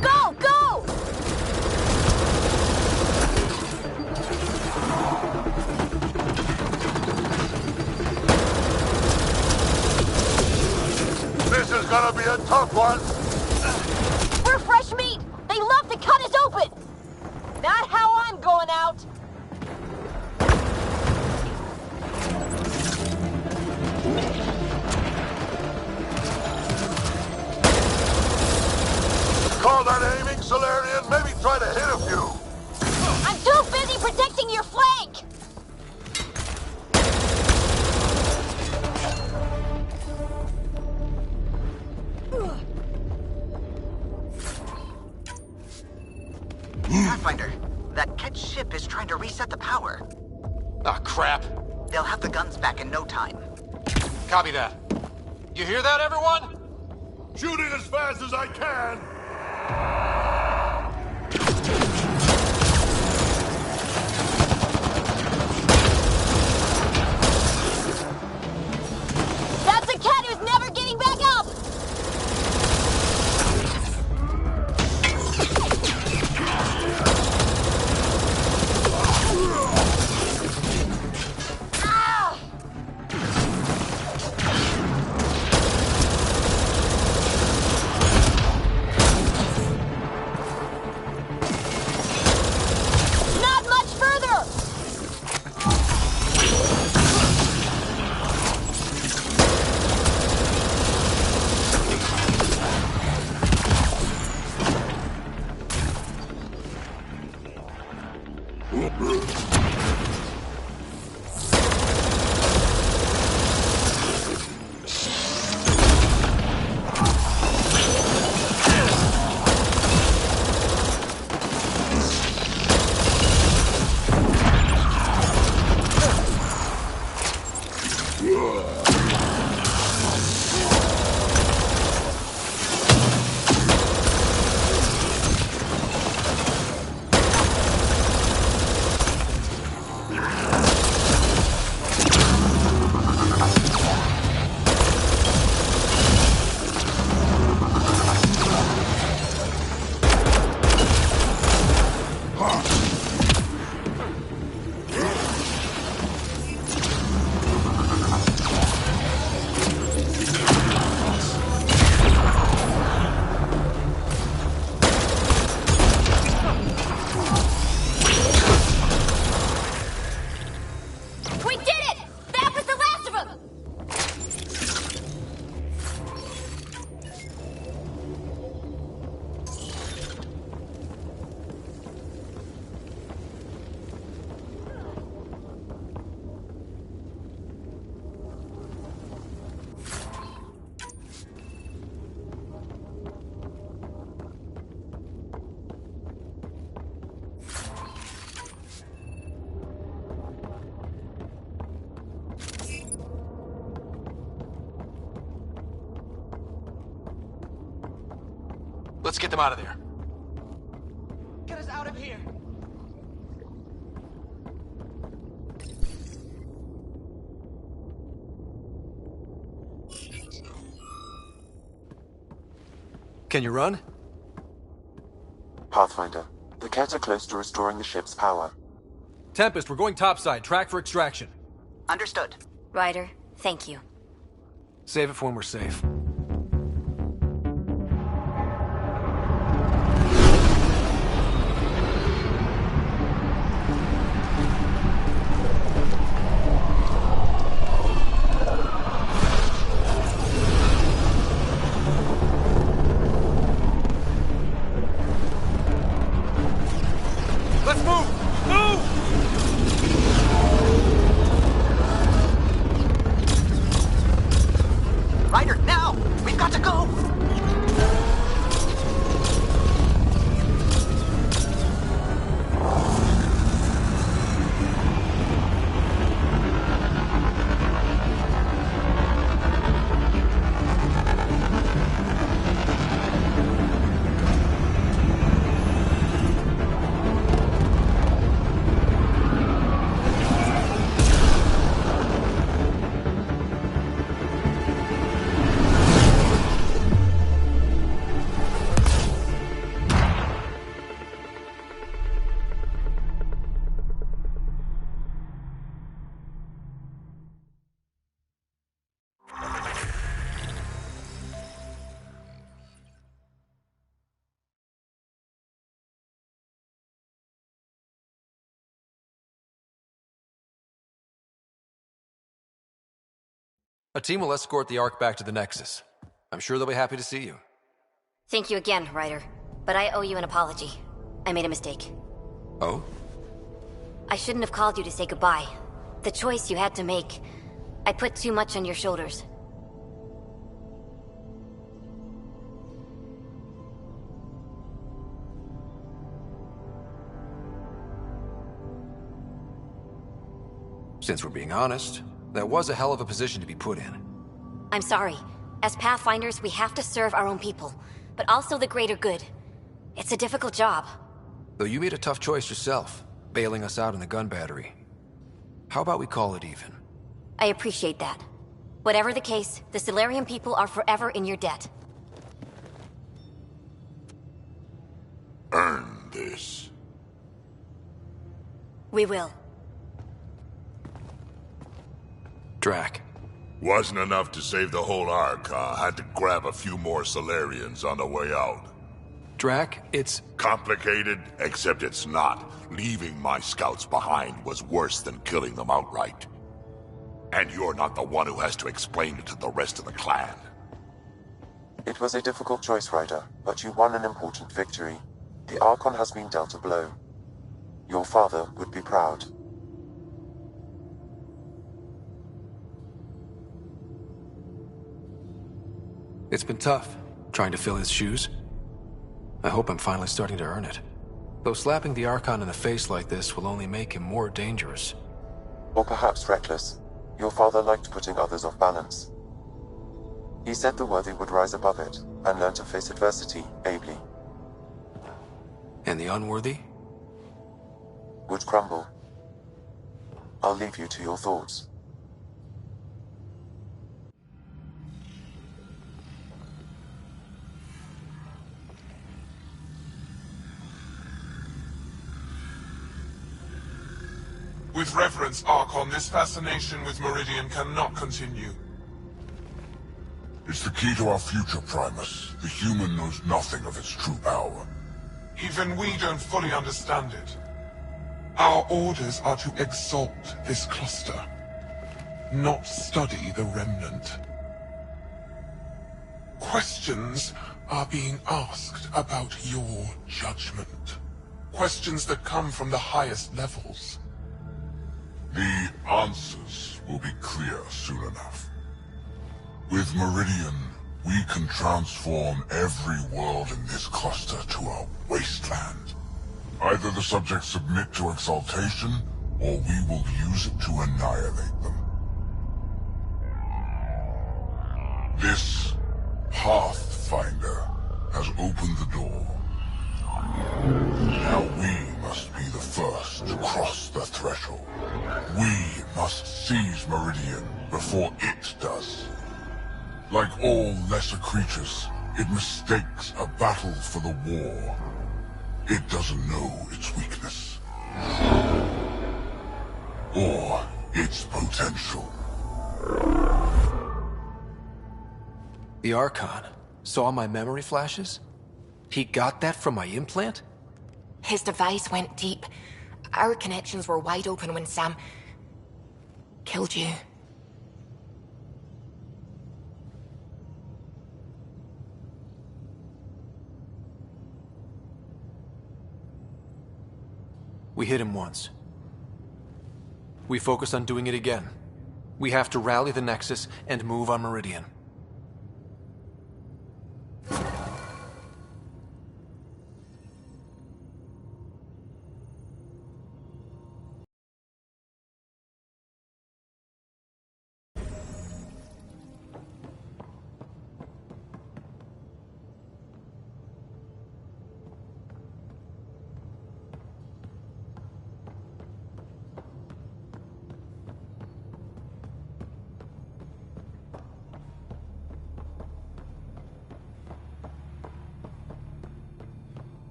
Go! Go! This is gonna be a tough one. We're fresh meat! They love to cut us open! Not how I'm going out! Call that aiming, Solarian. Maybe try to hit a few. I'm too busy protecting your flank! Pathfinder, that Ket ship is trying to reset the power. Ah, crap. They'll have the guns back in no time. Copy that. You hear that, everyone? Shooting as fast as I can. That's a cat who's never getting back up! Let's get them out of there. Get us out of here! Can you run? Pathfinder, the Ket are close to restoring the ship's power. Tempest, we're going topside. Track for extraction. Understood. Ryder, thank you. Save it for when we're safe. Let's move! Move! Ryder, now! We've got to go! A team will escort the Ark back to the Nexus. I'm sure they'll be happy to see you. Thank you again, Ryder. But I owe you an apology. I made a mistake. Oh? I shouldn't have called you to say goodbye. The choice you had to make. I put too much on your shoulders. Since we're being honest, that was a hell of a position to be put in. I'm sorry. As Pathfinders, we have to serve our own people, but also the greater good. It's a difficult job. Though you made a tough choice yourself, bailing us out in the gun battery. How about we call it even? I appreciate that. Whatever the case, the Solarian people are forever in your debt. Earn this. We will. Drack. Wasn't enough to save the whole Ark, huh? Had to grab a few more Solarians on the way out. Drack, it's... complicated, except it's not. Leaving my scouts behind was worse than killing them outright. And you're not the one who has to explain it to the rest of the clan. It was a difficult choice, Ryder, but you won an important victory. The Archon has been dealt a blow. Your father would be proud. It's been tough, trying to fill his shoes. I hope I'm finally starting to earn it. Though slapping the Archon in the face like this will only make him more dangerous. Or perhaps reckless. Your father liked putting others off balance. He said the worthy would rise above it, and learn to face adversity ably. And the unworthy? Would crumble. I'll leave you to your thoughts. With reverence, Archon, this fascination with Meridian cannot continue. It's the key to our future, Primus. The human knows nothing of its true power. Even we don't fully understand it. Our orders are to exalt this cluster, not study the remnant. Questions are being asked about your judgment. Questions that come from the highest levels. The answers will be clear soon enough. With Meridian, we can transform every world in this cluster to a wasteland. Either the subjects submit to exaltation, or we will use it to annihilate them. This Pathfinder has opened the door. Now we must be the first to cross the threshold. We must seize Meridian before it does. Like all lesser creatures, it mistakes a battle for the war. It doesn't know its weakness. Or its potential. The Archon saw my memory flashes? He got that from my implant? His device went deep. Our connections were wide open when Sam killed you. We hit him once. We focus on doing it again. We have to rally the Nexus and move on Meridian.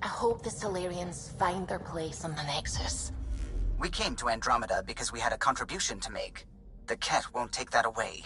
I hope the Solarians find their place on the Nexus. We came to Andromeda because we had a contribution to make. The Ket won't take that away.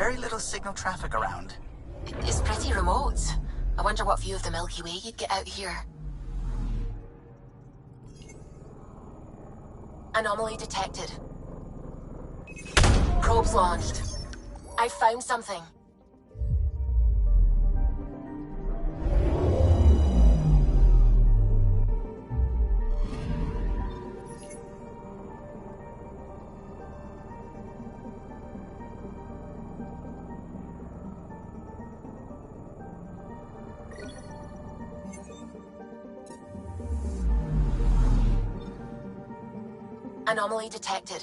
very little signal traffic around. It's pretty remote. I wonder what view of the Milky Way you'd get out here. Anomaly detected. Probes launched. I found something. Anomaly detected.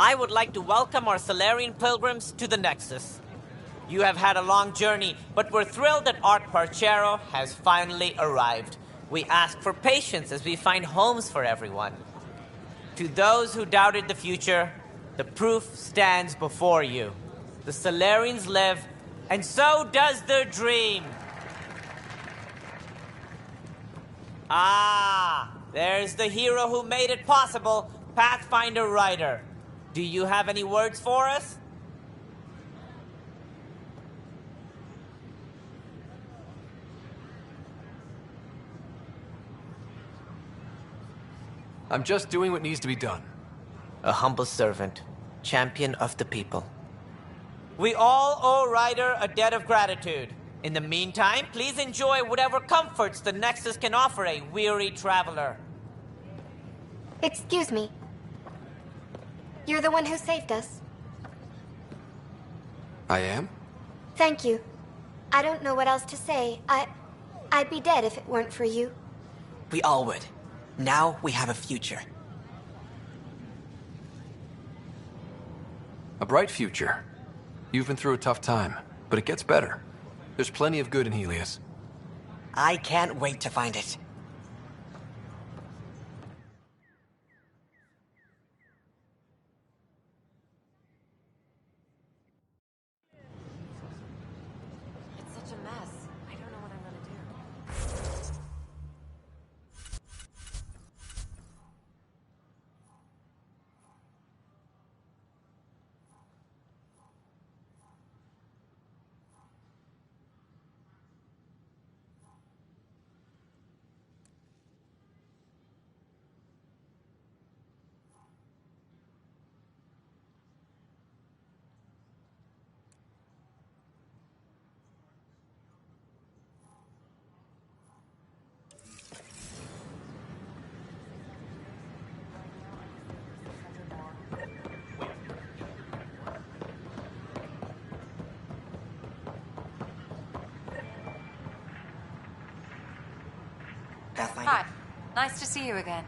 I would like to welcome our Salarian pilgrims to the Nexus. You have had a long journey, but we're thrilled that Ark Parchero has finally arrived. We ask for patience as we find homes for everyone. To those who doubted the future, the proof stands before you. The Salarians live, and so does their dream. Ah, there's the hero who made it possible, Pathfinder Ryder. Do you have any words for us? I'm just doing what needs to be done. A humble servant, champion of the people. We all owe Ryder a debt of gratitude. In the meantime, please enjoy whatever comforts the Nexus can offer a weary traveler. Excuse me. You're the one who saved us. I am? Thank you. I don't know what else to say. I'd be dead if it weren't for you. We all would. Now we have a future. A bright future. You've been through a tough time, but it gets better. There's plenty of good in Heleus. I can't wait to find it. It's such a mess. I don't know what I'm gonna do. Pathfinder. Hi. Nice to see you again.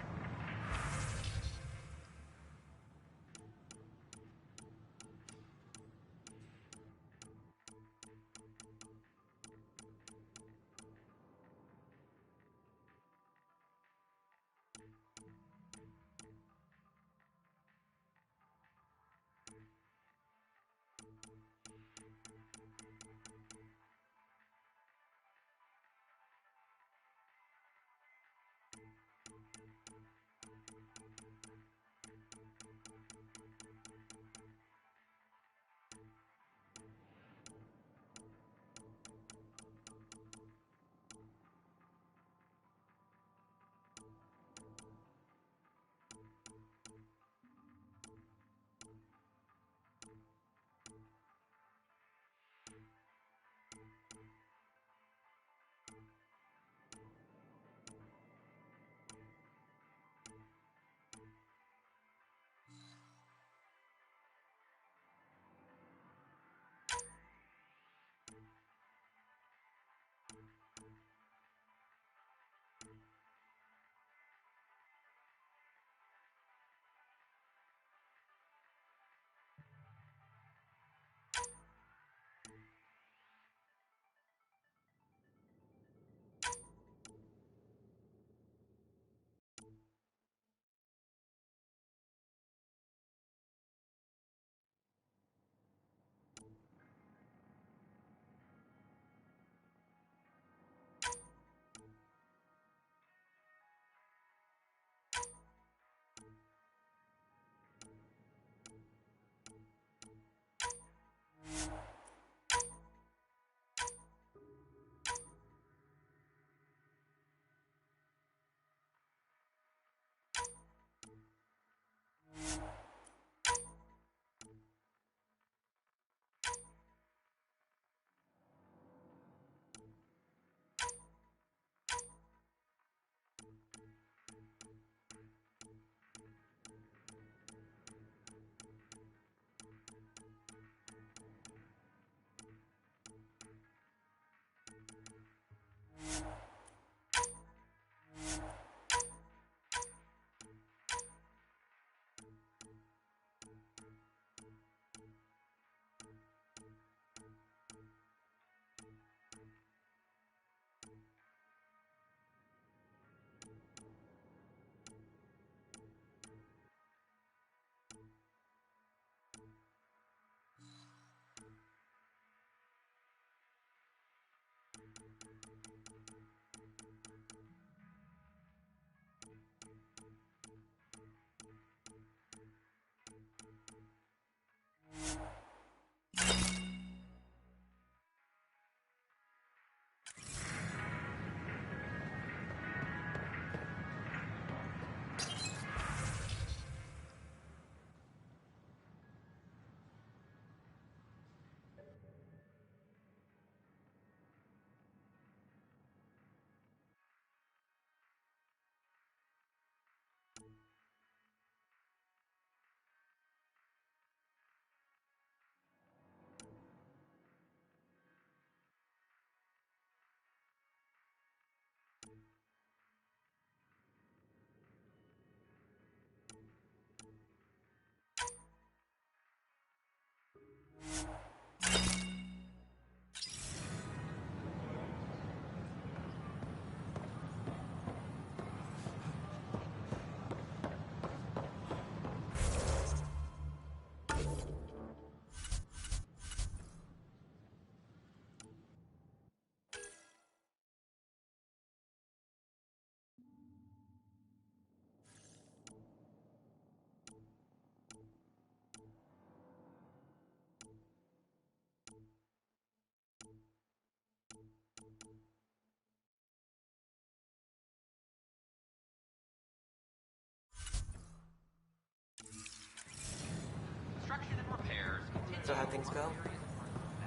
things go.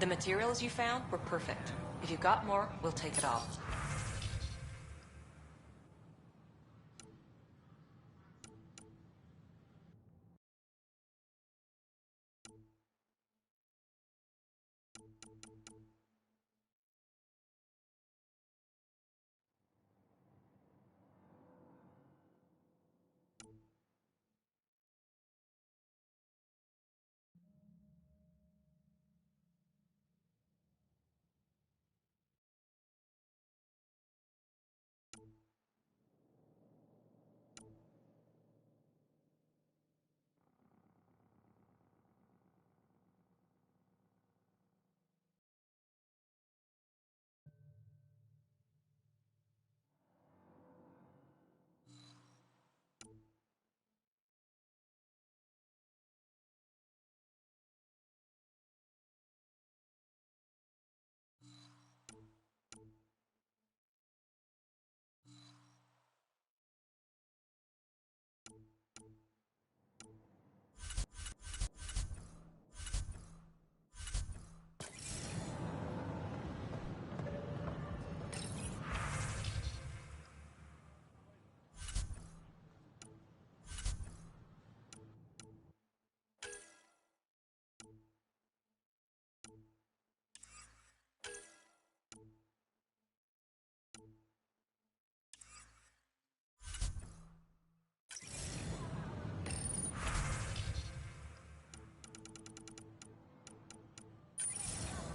The materials you found were perfect. If you've got more, we'll take it all.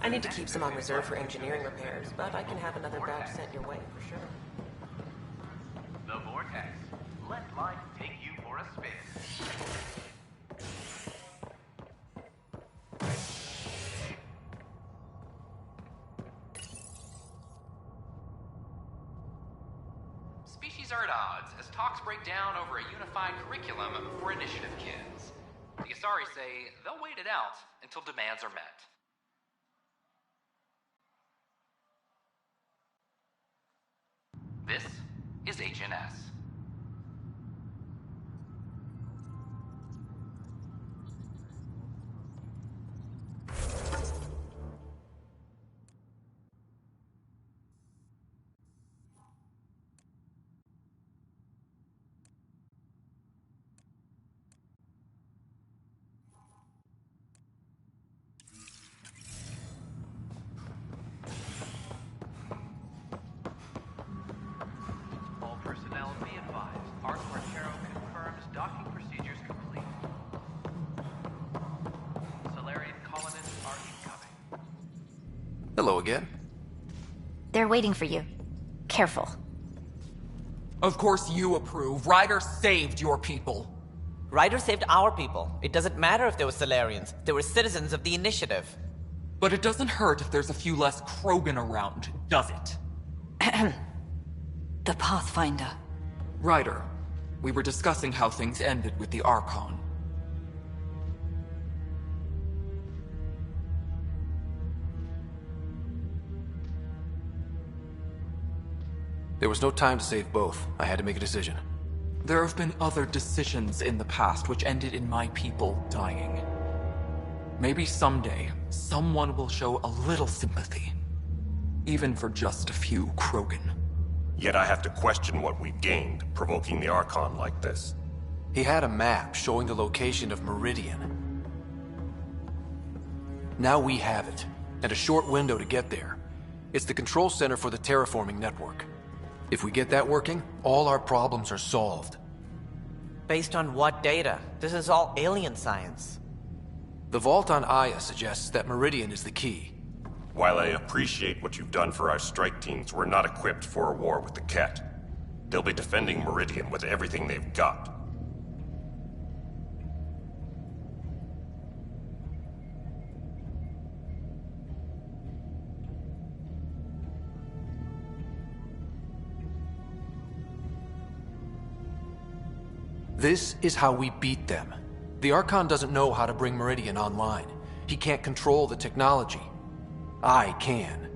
I need to keep some on reserve for engineering repairs, but I can have another batch sent your way for sure. The Vortex. Let life take you for a spin. Species are at odds as talks break down over a unified curriculum for initiative kids. The Asari say they'll wait it out until demands are met. This is HNS. Hello again. They're waiting for you. Careful. Of course you approve. Ryder saved your people. Ryder saved our people. It doesn't matter if they were Salarians. They were citizens of the Initiative. But it doesn't hurt if there's a few less Krogan around, does it? The Pathfinder. Ryder, we were discussing how things ended with the Archon. There was no time to save both. I had to make a decision. There have been other decisions in the past which ended in my people dying. Maybe someday, someone will show a little sympathy. Even for just a few Krogan. Yet I have to question what we've gained, provoking the Archon like this. He had a map showing the location of Meridian. Now we have it, and a short window to get there. It's the control center for the terraforming network. If we get that working, all our problems are solved. Based on what data? This is all alien science. The vault on Aya suggests that Meridian is the key. While I appreciate what you've done for our strike teams, we're not equipped for a war with the Kett. They'll be defending Meridian with everything they've got. This is how we beat them. The Archon doesn't know how to bring Meridian online. He can't control the technology. I can.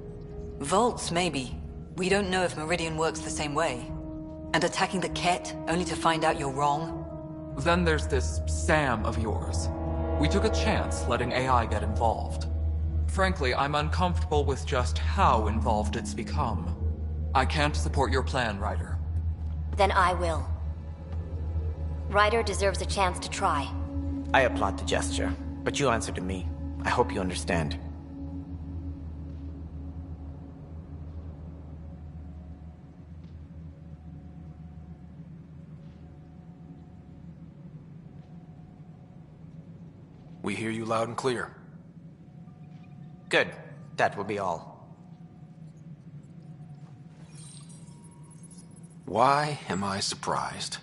Vaults, maybe. We don't know if Meridian works the same way. And attacking the Kett, only to find out you're wrong? Then there's this Sam of yours. We took a chance letting AI get involved. Frankly, I'm uncomfortable with just how involved it's become. I can't support your plan, Ryder. Then I will. Ryder deserves a chance to try. I applaud the gesture, but you answer to me. I hope you understand. We hear you loud and clear. Good. That will be all. Why am I surprised?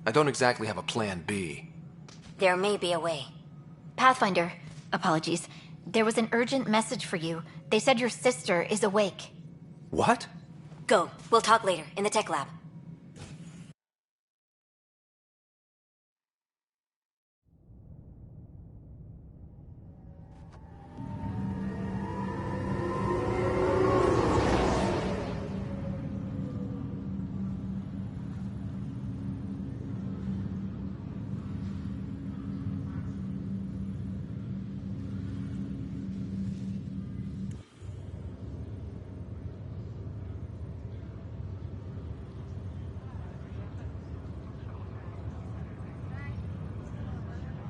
I don't exactly have a plan B. There may be a way. Pathfinder, apologies. There was an urgent message for you. They said your sister is awake. What? Go. We'll talk later, in the tech lab.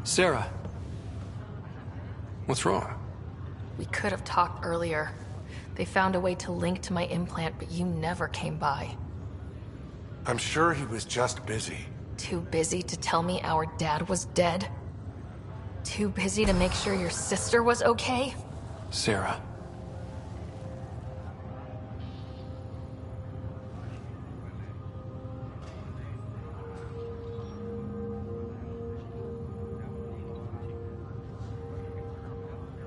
Sarah. What's wrong? We could have talked earlier. They found a way to link to my implant, but you never came by. I'm sure he was just busy. Too busy to tell me our dad was dead? Too busy to make sure your sister was okay? Sarah.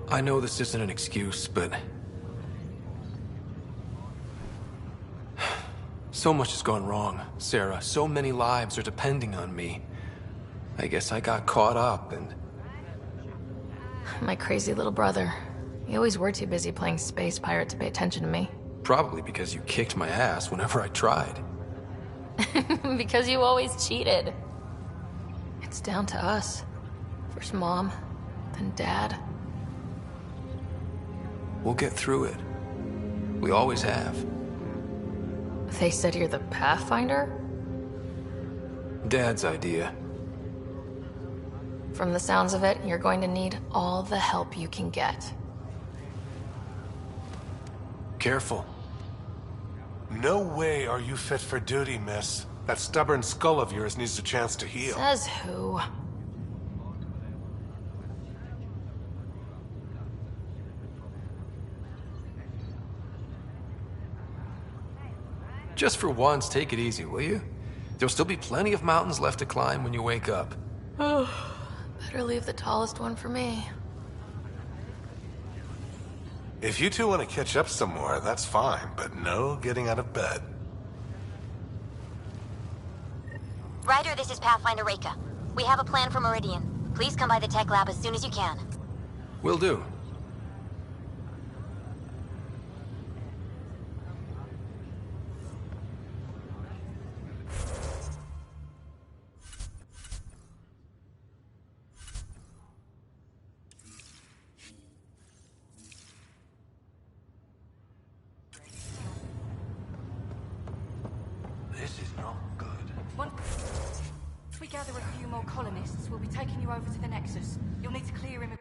I know this isn't an excuse, but... so much has gone wrong, Sarah. So many lives are depending on me. I guess I got caught up and... My crazy little brother. You always were too busy playing space pirate to pay attention to me. Probably because you kicked my ass whenever I tried. Because you always cheated. It's down to us. First Mom, then Dad. We'll get through it. We always have. They said you're the Pathfinder? Dad's idea. From the sounds of it, you're going to need all the help you can get. Careful. No way are you fit for duty, miss. That stubborn skull of yours needs a chance to heal. Says who? Just for once, take it easy, will you? There'll still be plenty of mountains left to climb when you wake up. Oh, better leave the tallest one for me. If you two want to catch up some more, that's fine, but no getting out of bed. Ryder, this is Pathfinder Reka. We have a plan for Meridian. Please come by the tech lab as soon as you can. Will do. Once we gather a few more colonists, we'll be taking you over to the Nexus. You'll need to clear him.